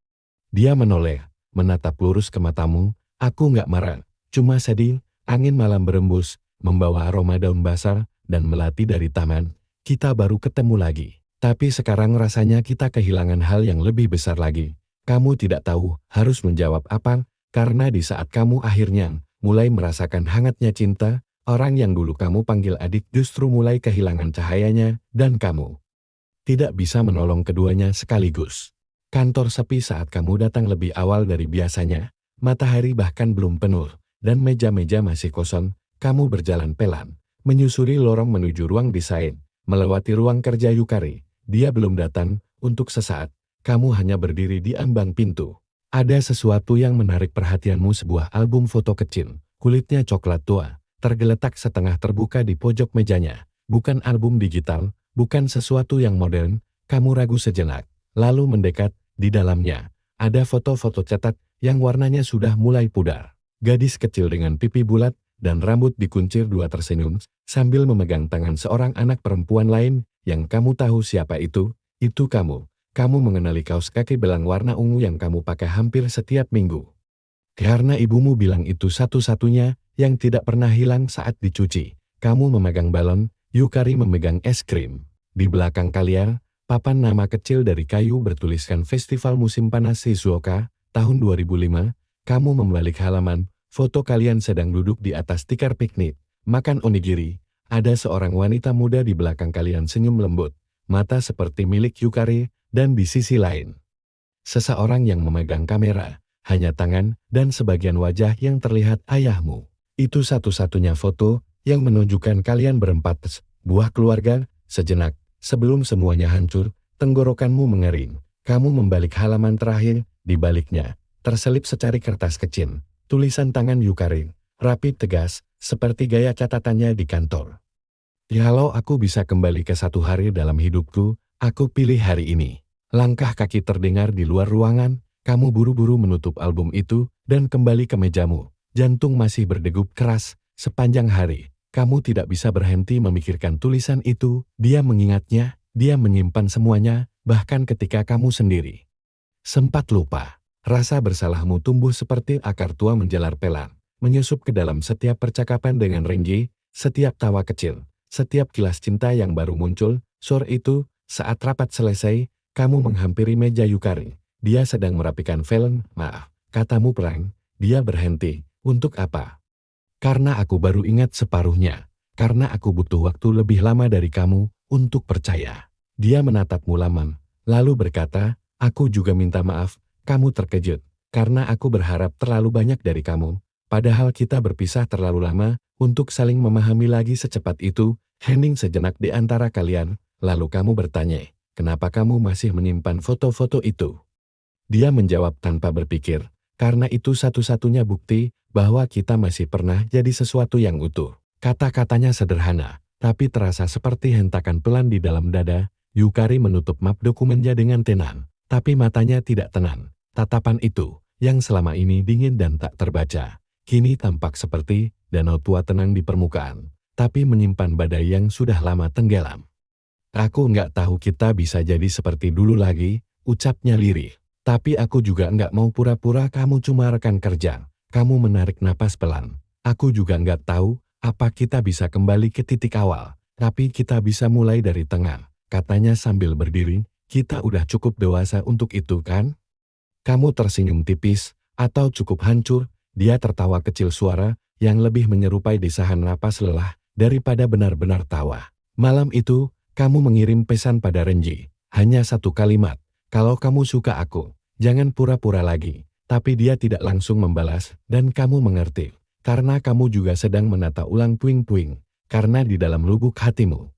Dia menoleh, menatap lurus ke matamu. Aku nggak marah, cuma sedih. Angin malam berembus, membawa aroma daun basah dan melati dari taman. Kita baru ketemu lagi. Tapi sekarang rasanya kita kehilangan hal yang lebih besar lagi. Kamu tidak tahu harus menjawab apa, karena di saat kamu akhirnya mulai merasakan hangatnya cinta, orang yang dulu kamu panggil adik justru mulai kehilangan cahayanya, dan kamu tidak bisa menolong keduanya sekaligus. Kantor sepi saat kamu datang lebih awal dari biasanya, matahari bahkan belum penuh, dan meja-meja masih kosong. Kamu berjalan pelan, menyusuri lorong menuju ruang desain, melewati ruang kerja Yukari. Dia belum datang. Untuk sesaat, kamu hanya berdiri di ambang pintu. Ada sesuatu yang menarik perhatianmu, sebuah album foto kecil, kulitnya coklat tua, tergeletak setengah terbuka di pojok mejanya. Bukan album digital, bukan sesuatu yang modern. Kamu ragu sejenak, lalu mendekat. Di dalamnya, ada foto-foto cetak yang warnanya sudah mulai pudar. Gadis kecil dengan pipi bulat dan rambut dikuncir dua tersenyum, sambil memegang tangan seorang anak perempuan lain, yang kamu tahu siapa itu kamu. Kamu mengenali kaos kaki belang warna ungu yang kamu pakai hampir setiap minggu. Karena ibumu bilang itu satu-satunya yang tidak pernah hilang saat dicuci. Kamu memegang balon, Yukari memegang es krim. Di belakang kalian, papan nama kecil dari kayu bertuliskan Festival Musim Panas Shizuoka, tahun 2005. Kamu membalik halaman, foto kalian sedang duduk di atas tikar piknik, makan onigiri. Ada seorang wanita muda di belakang kalian senyum lembut, mata seperti milik Yukari. Dan di sisi lain, seseorang yang memegang kamera, hanya tangan dan sebagian wajah yang terlihat ayahmu. Itu satu-satunya foto yang menunjukkan kalian berempat, buah keluarga. Sejenak, sebelum semuanya hancur, tenggorokanmu mengering. Kamu membalik halaman terakhir, di baliknya, terselip secari kertas kecil, tulisan tangan Yukari, rapi tegas, seperti gaya catatannya di kantor. Kalau aku bisa kembali ke satu hari dalam hidupku, aku pilih hari ini. Langkah kaki terdengar di luar ruangan, kamu buru-buru menutup album itu, dan kembali ke mejamu. Jantung masih berdegup keras, sepanjang hari. Kamu tidak bisa berhenti memikirkan tulisan itu, dia mengingatnya, dia menyimpan semuanya, bahkan ketika kamu sendiri sempat lupa. Rasa bersalahmu tumbuh seperti akar tua menjalar pelan, menyusup ke dalam setiap percakapan dengan Renji, setiap tawa kecil, setiap kilas cinta yang baru muncul. Sore itu, saat rapat selesai, kamu menghampiri meja Yukari. Dia sedang merapikan film. Maaf, katamu perang. Dia berhenti. Untuk apa? Karena aku baru ingat separuhnya. Karena aku butuh waktu lebih lama dari kamu untuk percaya. Dia menatapmu lama, lalu berkata, aku juga minta maaf. Kamu terkejut, karena aku berharap terlalu banyak dari kamu. Padahal kita berpisah terlalu lama untuk saling memahami lagi secepat itu. Hening sejenak di antara kalian. Lalu kamu bertanya, kenapa kamu masih menyimpan foto-foto itu? Dia menjawab tanpa berpikir, karena itu satu-satunya bukti bahwa kita masih pernah jadi sesuatu yang utuh. Kata-katanya sederhana, tapi terasa seperti hentakan pelan di dalam dada. Yukari menutup map dokumennya dengan tenang, tapi matanya tidak tenang. Tatapan itu, yang selama ini dingin dan tak terbaca, kini tampak seperti danau tua tenang di permukaan, tapi menyimpan badai yang sudah lama tenggelam. Aku nggak tahu kita bisa jadi seperti dulu lagi, ucapnya lirih. Tapi aku juga nggak mau pura-pura kamu cuma rekan kerja. Kamu menarik napas pelan. Aku juga nggak tahu apa kita bisa kembali ke titik awal, tapi kita bisa mulai dari tengah, katanya sambil berdiri. Kita udah cukup dewasa untuk itu kan? Kamu tersenyum tipis, atau cukup hancur? Dia tertawa kecil, suara yang lebih menyerupai desahan napas lelah daripada benar-benar tawa. Malam itu, kamu mengirim pesan pada Renji. Hanya satu kalimat, kalau kamu suka aku, jangan pura-pura lagi. Tapi dia tidak langsung membalas, dan kamu mengerti. Karena kamu juga sedang menata ulang puing-puing. Karena di dalam lubuk hatimu,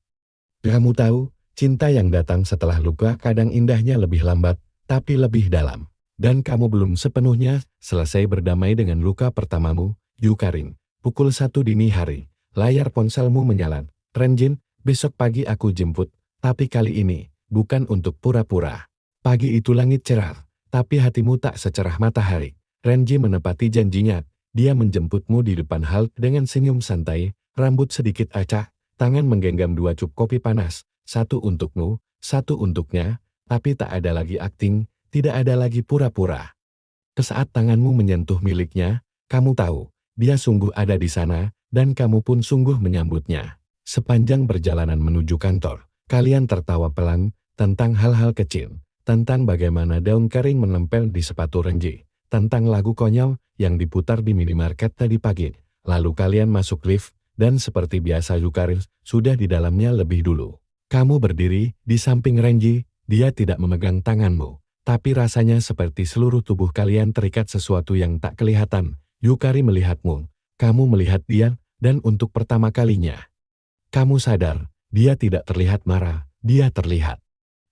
kamu tahu, cinta yang datang setelah luka kadang indahnya lebih lambat, tapi lebih dalam. Dan kamu belum sepenuhnya selesai berdamai dengan luka pertamamu, Yukarin. Pukul 1 dini hari, layar ponselmu menyala. Renjin, besok pagi aku jemput, tapi kali ini, bukan untuk pura-pura. Pagi itu langit cerah, tapi hatimu tak secerah matahari. Renji menepati janjinya, dia menjemputmu di depan hal dengan senyum santai, rambut sedikit acak, tangan menggenggam 2 cup kopi panas, satu untukmu, satu untuknya, tapi tak ada lagi akting, tidak ada lagi pura-pura. Saat tanganmu menyentuh miliknya, kamu tahu, dia sungguh ada di sana, dan kamu pun sungguh menyambutnya. Sepanjang perjalanan menuju kantor, kalian tertawa pelan, tentang hal-hal kecil, tentang bagaimana daun kering menempel di sepatu Renji, tentang lagu konyol yang diputar di minimarket tadi pagi. Lalu kalian masuk lift, dan seperti biasa Yukarin sudah di dalamnya lebih dulu. Kamu berdiri di samping Renji, dia tidak memegang tanganmu. Tapi rasanya seperti seluruh tubuh kalian terikat sesuatu yang tak kelihatan. Yukari melihatmu, kamu melihat dia, dan untuk pertama kalinya, kamu sadar, dia tidak terlihat marah, dia terlihat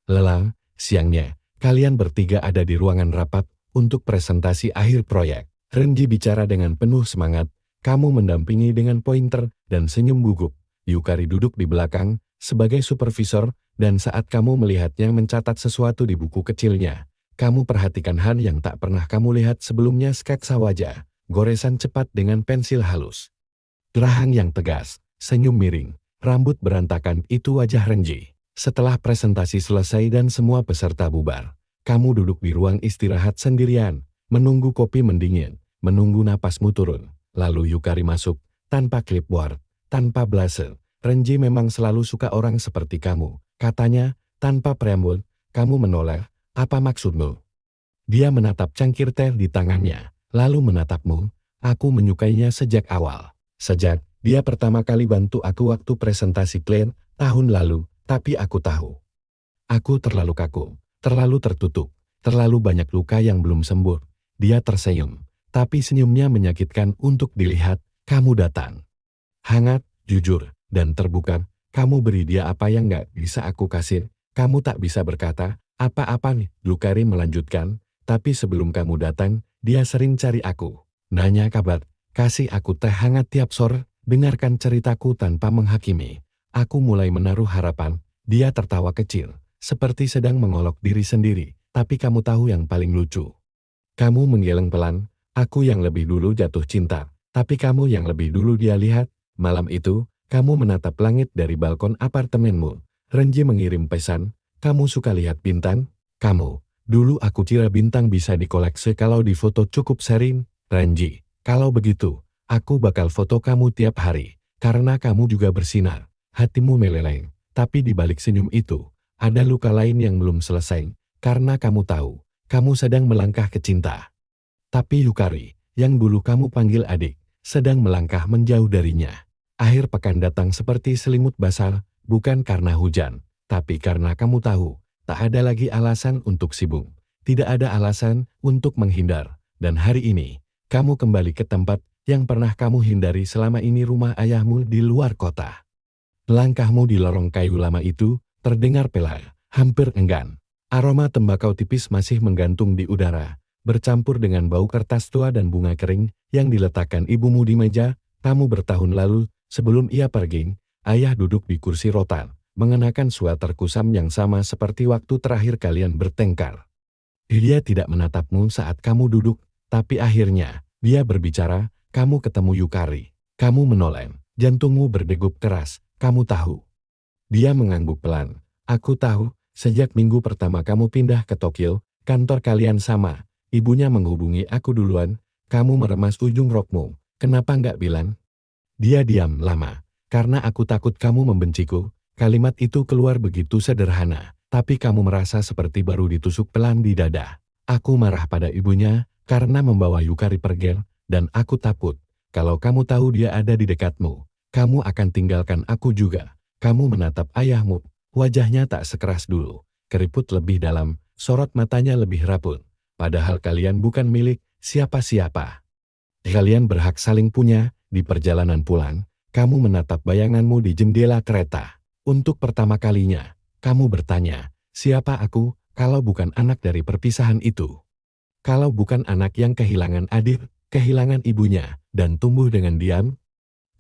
lelah. Siangnya, kalian bertiga ada di ruangan rapat untuk presentasi akhir proyek. Renji bicara dengan penuh semangat, kamu mendampingi dengan pointer dan senyum gugup. Yukari duduk di belakang sebagai supervisor, dan saat kamu melihatnya mencatat sesuatu di buku kecilnya, kamu perhatikan hal yang tak pernah kamu lihat sebelumnya, sketsa wajah, goresan cepat dengan pensil halus. Gerahang yang tegas, senyum miring, rambut berantakan, itu wajah Renji. Setelah presentasi selesai dan semua peserta bubar, kamu duduk di ruang istirahat sendirian, menunggu kopi mendingin, menunggu napasmu turun. Lalu Yukari masuk, tanpa clipboard, tanpa blase. Renji memang selalu suka orang seperti kamu, katanya, tanpa preambul. Kamu menoleh, apa maksudmu? Dia menatap cangkir teh di tangannya, lalu menatapmu. Aku menyukainya sejak awal. Sejak dia pertama kali bantu aku waktu presentasi klien tahun lalu, tapi aku tahu. Aku terlalu kaku, terlalu tertutup, terlalu banyak luka yang belum sembuh. Dia tersenyum, tapi senyumnya menyakitkan untuk dilihat. Kamu datang hangat, jujur, dan terbuka. Kamu beri dia apa yang gak bisa aku kasih. Kamu tak bisa berkata apa-apa nih, Yukari melanjutkan. Tapi sebelum kamu datang, dia sering cari aku. Nanya kabar, kasih aku teh hangat tiap sore, dengarkan ceritaku tanpa menghakimi. Aku mulai menaruh harapan. Dia tertawa kecil, seperti sedang mengolok diri sendiri. Tapi kamu tahu yang paling lucu? Kamu menggeleng pelan. Aku yang lebih dulu jatuh cinta, tapi kamu yang lebih dulu dia lihat. Malam itu, kamu menatap langit dari balkon apartemenmu. Renji mengirim pesan, kamu suka lihat bintang? Kamu, dulu aku kira bintang bisa dikoleksi kalau difoto cukup sering. Renji, kalau begitu, aku bakal foto kamu tiap hari, karena kamu juga bersinar. Hatimu meleleh, tapi di balik senyum itu, ada luka lain yang belum selesai, karena kamu tahu, kamu sedang melangkah ke cinta. Tapi Yukari, yang dulu kamu panggil adik, sedang melangkah menjauh darinya. Akhir pekan datang seperti selimut basah, bukan karena hujan, tapi karena kamu tahu, tak ada lagi alasan untuk sibuk. Tidak ada alasan untuk menghindar. Dan hari ini, kamu kembali ke tempat yang pernah kamu hindari selama ini, rumah ayahmu di luar kota. Langkahmu di lorong kayu lama itu terdengar pelan, hampir enggan. Aroma tembakau tipis masih menggantung di udara, bercampur dengan bau kertas tua dan bunga kering yang diletakkan ibumu di meja tamu bertahun lalu. Sebelum ia pergi, ayah duduk di kursi rotan, mengenakan sweater kusam yang sama seperti waktu terakhir kalian bertengkar. Dia tidak menatapmu saat kamu duduk, tapi akhirnya, dia berbicara. Kamu ketemu Yukari. Kamu menoleh, jantungmu berdegup keras. Kamu tahu. Dia mengangguk pelan. Aku tahu, sejak minggu pertama kamu pindah ke Tokyo, kantor kalian sama. Ibunya menghubungi aku duluan. Kamu meremas ujung rokmu. Kenapa nggak bilang? Dia diam lama. Karena aku takut kamu membenciku. Kalimat itu keluar begitu sederhana, tapi kamu merasa seperti baru ditusuk pelan di dada. Aku marah pada ibunya karena membawa Yukari pergi, dan aku takut kalau kamu tahu dia ada di dekatmu, kamu akan tinggalkan aku juga. Kamu menatap ayahmu, wajahnya tak sekeras dulu, keriput lebih dalam, sorot matanya lebih rapuh. Padahal kalian bukan milik siapa-siapa. Kalian berhak saling punya. Di perjalanan pulang, kamu menatap bayanganmu di jendela kereta. Untuk pertama kalinya, kamu bertanya, siapa aku kalau bukan anak dari perpisahan itu? Kalau bukan anak yang kehilangan adik, kehilangan ibunya, dan tumbuh dengan diam?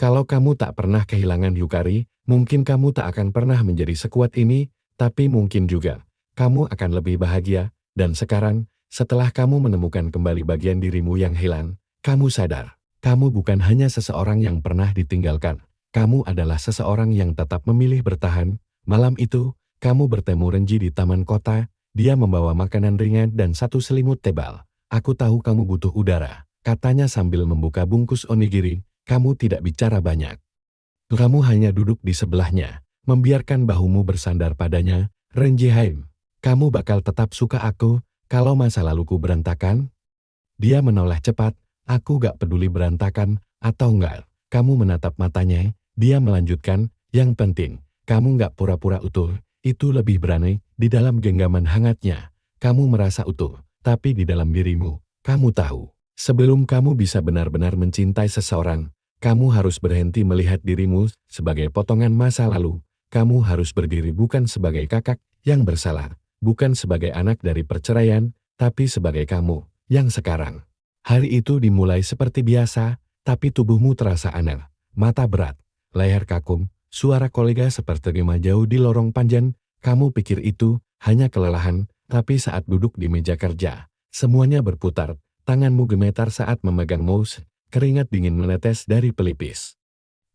Kalau kamu tak pernah kehilangan Yukari, mungkin kamu tak akan pernah menjadi sekuat ini, tapi mungkin juga, kamu akan lebih bahagia, dan sekarang, setelah kamu menemukan kembali bagian dirimu yang hilang, kamu sadar, kamu bukan hanya seseorang yang pernah ditinggalkan, kamu adalah seseorang yang tetap memilih bertahan. Malam itu, kamu bertemu Renji di taman kota, dia membawa makanan ringan dan satu selimut tebal. Aku tahu kamu butuh udara, katanya sambil membuka bungkus onigiri. Kamu tidak bicara banyak. Kamu hanya duduk di sebelahnya, membiarkan bahumu bersandar padanya. Renji Haim, kamu bakal tetap suka aku, kalau masa laluku berantakan? Dia menoleh cepat, aku gak peduli berantakan, atau enggak. Kamu menatap matanya, dia melanjutkan, yang penting, kamu gak pura-pura utuh, itu lebih berani. Di dalam genggaman hangatnya, kamu merasa utuh, tapi di dalam dirimu, kamu tahu. Sebelum kamu bisa benar-benar mencintai seseorang, kamu harus berhenti melihat dirimu sebagai potongan masa lalu. Kamu harus berdiri bukan sebagai kakak yang bersalah, bukan sebagai anak dari perceraian, tapi sebagai kamu yang sekarang. Hari itu dimulai seperti biasa, tapi tubuhmu terasa aneh, mata berat, leher kaku, suara kolega seperti gema jauh di lorong panjang. Kamu pikir itu hanya kelelahan, tapi saat duduk di meja kerja, semuanya berputar, tanganmu gemetar saat memegang mouse. Keringat dingin menetes dari pelipis.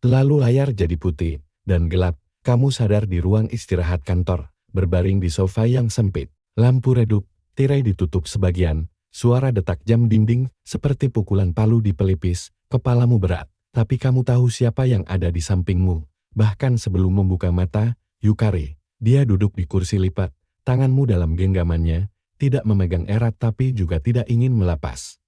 Lalu layar jadi putih dan gelap. Kamu sadar di ruang istirahat kantor, berbaring di sofa yang sempit. Lampu redup, tirai ditutup sebagian. Suara detak jam dinding seperti pukulan palu di pelipis. Kepalamu berat, tapi kamu tahu siapa yang ada di sampingmu. Bahkan sebelum membuka mata, Yukari. Dia duduk di kursi lipat, tanganmu dalam genggamannya, tidak memegang erat tapi juga tidak ingin melepas.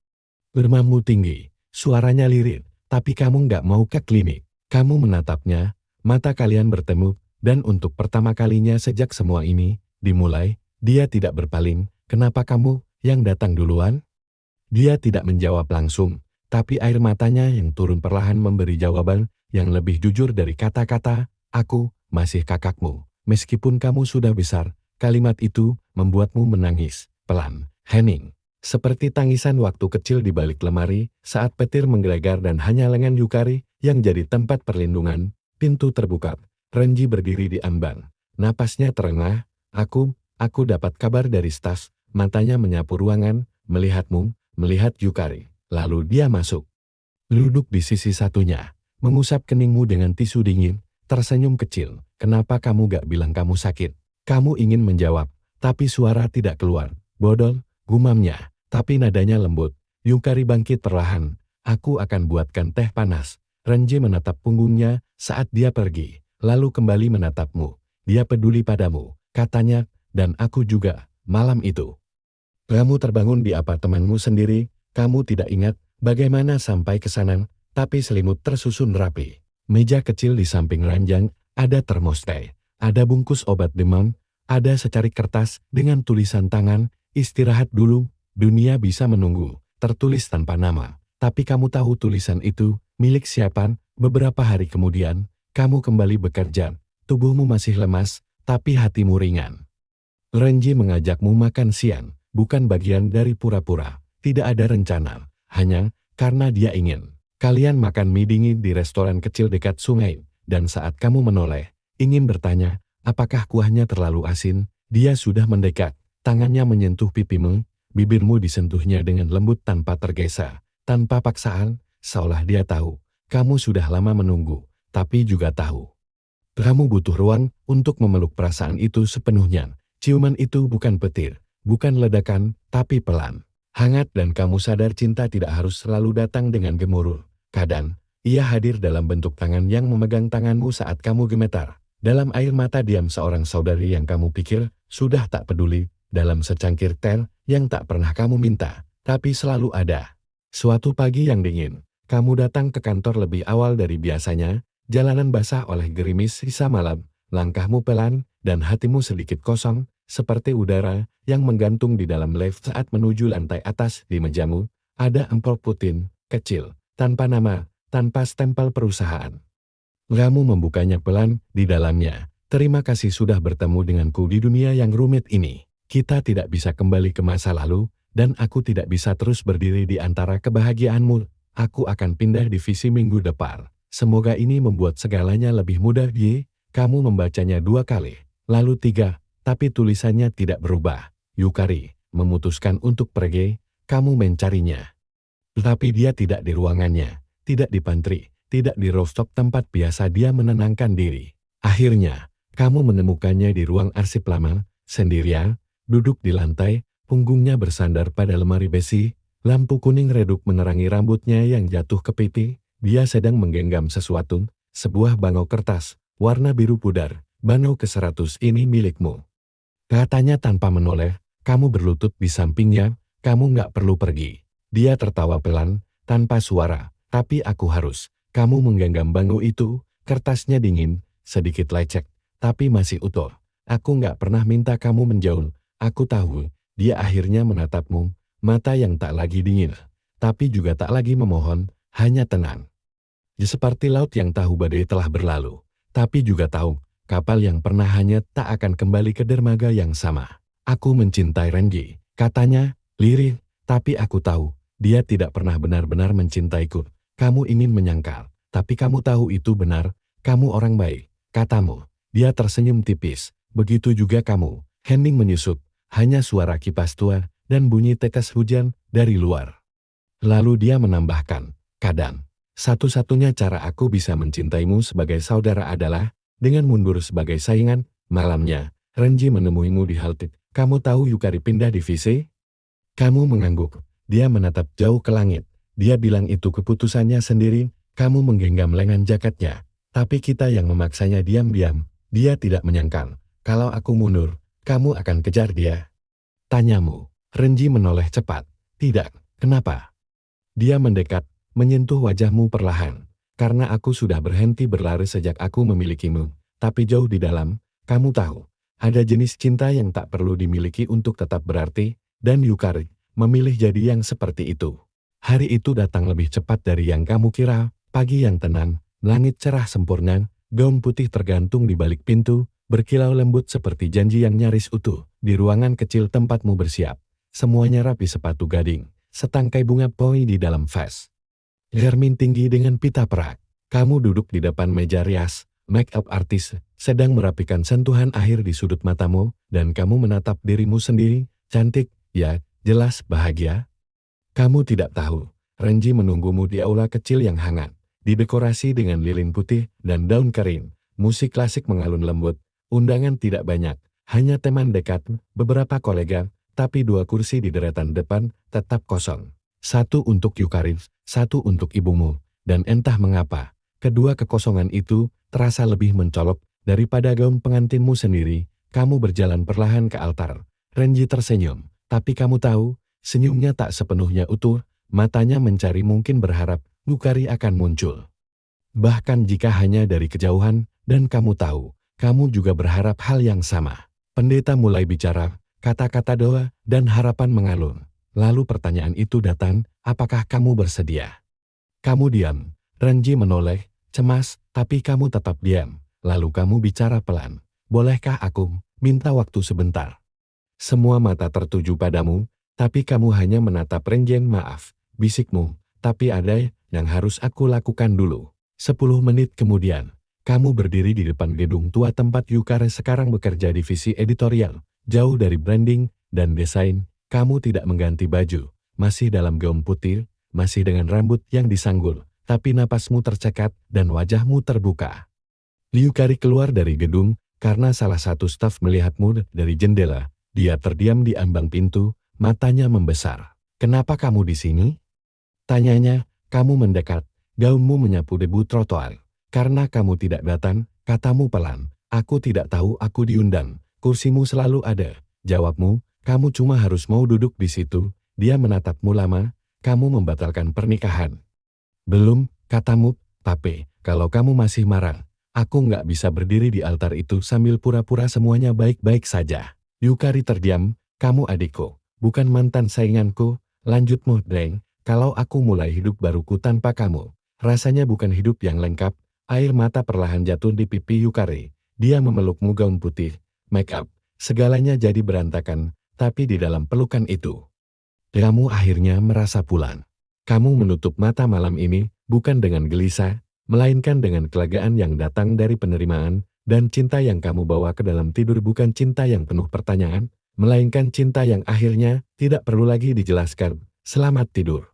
Dermamu tinggi. Suaranya lirik, tapi kamu nggak mau ke klinik. Kamu menatapnya, mata kalian bertemu, dan untuk pertama kalinya sejak semua ini dimulai, dia tidak berpaling. Kenapa kamu yang datang duluan? Dia tidak menjawab langsung, tapi air matanya yang turun perlahan memberi jawaban yang lebih jujur dari kata-kata, aku masih kakakmu. Meskipun kamu sudah besar, kalimat itu membuatmu menangis, pelan, hening. Seperti tangisan waktu kecil di balik lemari, saat petir menggelegar dan hanya lengan Yukari yang jadi tempat perlindungan. Pintu terbuka, Renji berdiri di ambang. Napasnya terengah, aku dapat kabar dari staf. Matanya menyapu ruangan, melihatmu, melihat Yukari. Lalu dia masuk. Duduk di sisi satunya, mengusap keningmu dengan tisu dingin, tersenyum kecil. Kenapa kamu gak bilang kamu sakit? Kamu ingin menjawab, tapi suara tidak keluar. Bodol, gumamnya. Tapi nadanya lembut. Yukari bangkit perlahan. Aku akan buatkan teh panas. Renji menatap punggungnya saat dia pergi, lalu kembali menatapmu. Dia peduli padamu, katanya, dan aku juga. Malam itu, kamu terbangun di apartemenmu sendiri. Kamu tidak ingat bagaimana sampai ke sana, tapi selimut tersusun rapi. Meja kecil di samping ranjang, ada termos teh, ada bungkus obat demam, ada secarik kertas dengan tulisan tangan, istirahat dulu. Dunia bisa menunggu, tertulis tanpa nama. Tapi kamu tahu tulisan itu milik siapa? Beberapa hari kemudian, kamu kembali bekerja. Tubuhmu masih lemas, tapi hatimu ringan. Renji mengajakmu makan siang, bukan bagian dari pura-pura. Tidak ada rencana, hanya karena dia ingin. Kalian makan mie dingin di restoran kecil dekat sungai, dan saat kamu menoleh, ingin bertanya, apakah kuahnya terlalu asin? Dia sudah mendekat, tangannya menyentuh pipimu. Bibirmu disentuhnya dengan lembut tanpa tergesa, tanpa paksaan, seolah dia tahu. Kamu sudah lama menunggu, tapi juga tahu. Kamu butuh ruang untuk memeluk perasaan itu sepenuhnya. Ciuman itu bukan petir, bukan ledakan, tapi pelan. Hangat dan kamu sadar cinta tidak harus selalu datang dengan gemuruh. Kadang, ia hadir dalam bentuk tangan yang memegang tanganmu saat kamu gemetar. Dalam air mata diam seorang saudari yang kamu pikir sudah tak peduli. Dalam secangkir teh yang tak pernah kamu minta, tapi selalu ada. Suatu pagi yang dingin, kamu datang ke kantor lebih awal dari biasanya. Jalanan basah oleh gerimis sisa malam. Langkahmu pelan, dan hatimu sedikit kosong, seperti udara yang menggantung di dalam lift saat menuju lantai atas. Di mejamu, ada amplop putih, kecil, tanpa nama, tanpa stempel perusahaan. Kamu membukanya pelan. Di dalamnya, terima kasih sudah bertemu denganku di dunia yang rumit ini. Kita tidak bisa kembali ke masa lalu, dan aku tidak bisa terus berdiri di antara kebahagiaanmu. Aku akan pindah divisi minggu depan. Semoga ini membuat segalanya lebih mudah. Kamu membacanya 2 kali, lalu 3, tapi tulisannya tidak berubah. Yukari memutuskan untuk pergi. Kamu mencarinya. Tapi dia tidak di ruangannya, tidak di pantry, tidak di rooftop tempat biasa dia menenangkan diri. Akhirnya, kamu menemukannya di ruang arsip lama, sendirian, duduk di lantai, punggungnya bersandar pada lemari besi, lampu kuning redup menerangi rambutnya yang jatuh ke pipi. Dia sedang menggenggam sesuatu, sebuah bangau kertas, warna biru pudar. Bangau ke-100 ini milikmu. Katanya tanpa menoleh. Kamu berlutut di sampingnya. Kamu nggak perlu pergi. Dia tertawa pelan, tanpa suara. Tapi aku harus. Kamu menggenggam bangau itu. Kertasnya dingin, sedikit lecek, tapi masih utuh. Aku nggak pernah minta kamu menjauh. Aku tahu. Dia akhirnya menatapmu, mata yang tak lagi dingin, tapi juga tak lagi memohon, hanya tenang. Seperti laut yang tahu badai telah berlalu, tapi juga tahu, kapal yang pernah hanya tak akan kembali ke dermaga yang sama. Aku mencintai Renji, katanya, lirih, tapi aku tahu, dia tidak pernah benar-benar mencintaiku. Kamu ingin menyangkal, tapi kamu tahu itu benar, kamu orang baik, katamu. Dia tersenyum tipis, begitu juga kamu. Hening menyusup, hanya suara kipas tua, dan bunyi tetes hujan dari luar. Lalu dia menambahkan, kadang, satu-satunya cara aku bisa mencintaimu sebagai saudara adalah dengan mundur sebagai saingan. Malamnya, Renji menemuimu di halte. Kamu tahu Yukari pindah divisi? Kamu mengangguk. Dia menatap jauh ke langit. Dia bilang itu keputusannya sendiri. Kamu menggenggam lengan jaketnya. Tapi kita yang memaksanya diam-diam. Dia tidak menyangkal. Kalau aku mundur, kamu akan kejar dia. Tanyamu. Renji menoleh cepat. Tidak, kenapa? Dia mendekat, menyentuh wajahmu perlahan. Karena aku sudah berhenti berlari sejak aku memilikimu. Tapi jauh di dalam, kamu tahu. Ada jenis cinta yang tak perlu dimiliki untuk tetap berarti. Dan Yukari memilih jadi yang seperti itu. Hari itu datang lebih cepat dari yang kamu kira. Pagi yang tenang, langit cerah sempurna, gaun putih tergantung di balik pintu, berkilau lembut seperti janji yang nyaris utuh. Di ruangan kecil tempatmu bersiap. Semuanya rapi, sepatu gading, setangkai bunga poi di dalam vas. Cermin tinggi dengan pita perak. Kamu duduk di depan meja rias. Make-up artis sedang merapikan sentuhan akhir di sudut matamu, dan kamu menatap dirimu sendiri. Cantik, ya, jelas bahagia. Kamu tidak tahu, Renji menunggumu di aula kecil yang hangat, didekorasi dengan lilin putih dan daun kering. Musik klasik mengalun lembut. Undangan tidak banyak, hanya teman dekat, beberapa kolega, tapi 2 kursi di deretan depan tetap kosong. 1 untuk Yukari, 1 untuk ibumu, dan entah mengapa, kedua kekosongan itu terasa lebih mencolok daripada gaun pengantinmu sendiri. Kamu berjalan perlahan ke altar. Renji tersenyum, tapi kamu tahu, senyumnya tak sepenuhnya utuh, matanya mencari, mungkin berharap Yukari akan muncul. Bahkan jika hanya dari kejauhan, dan kamu tahu, kamu juga berharap hal yang sama. Pendeta mulai bicara. Kata-kata doa dan harapan mengalun. Lalu pertanyaan itu datang, apakah kamu bersedia? Kamu diam. Renji menoleh, cemas, tapi kamu tetap diam. Lalu kamu bicara pelan. Bolehkah aku minta waktu sebentar? Semua mata tertuju padamu, tapi kamu hanya menatap Renji. Maaf, bisikmu, tapi ada yang harus aku lakukan dulu. 10 menit kemudian, kamu berdiri di depan gedung tua tempat Yukari sekarang bekerja divisi editorial. Jauh dari branding dan desain, kamu tidak mengganti baju, masih dalam gaun putih, masih dengan rambut yang disanggul, tapi napasmu tercekat dan wajahmu terbuka. Yukari keluar dari gedung, karena salah satu staf melihatmu dari jendela. Dia terdiam di ambang pintu, matanya membesar. Kenapa kamu di sini? Tanyanya. Kamu mendekat. Gaunmu menyapu debu trotoar. Karena kamu tidak datang, katamu pelan. Aku tidak tahu aku diundang. Kursimu selalu ada. Jawabmu, kamu cuma harus mau duduk di situ. Dia menatapmu lama. Kamu membatalkan pernikahan. Belum, katamu, tapi kalau kamu masih marah, aku nggak bisa berdiri di altar itu sambil pura-pura semuanya baik-baik saja. Yukari terdiam, kamu adikku, bukan mantan sainganku, lanjutmu, Dreng. Kalau aku mulai hidup baruku tanpa kamu, rasanya bukan hidup yang lengkap. Air mata perlahan jatuh di pipi Yukari. Dia memelukmu gaun putih, make up, segalanya jadi berantakan, tapi di dalam pelukan itu, kamu akhirnya merasa pulang. Kamu menutup mata malam ini, bukan dengan gelisah, melainkan dengan kelegaan yang datang dari penerimaan, dan cinta yang kamu bawa ke dalam tidur bukan cinta yang penuh pertanyaan, melainkan cinta yang akhirnya tidak perlu lagi dijelaskan. Selamat tidur.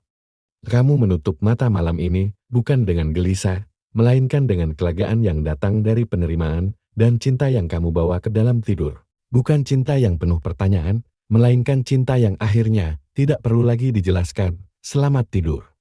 Kamu menutup mata malam ini, bukan dengan gelisah, melainkan dengan kelegaan yang datang dari penerimaan, dan cinta yang kamu bawa ke dalam tidur. Bukan cinta yang penuh pertanyaan, melainkan cinta yang akhirnya tidak perlu lagi dijelaskan. Selamat tidur.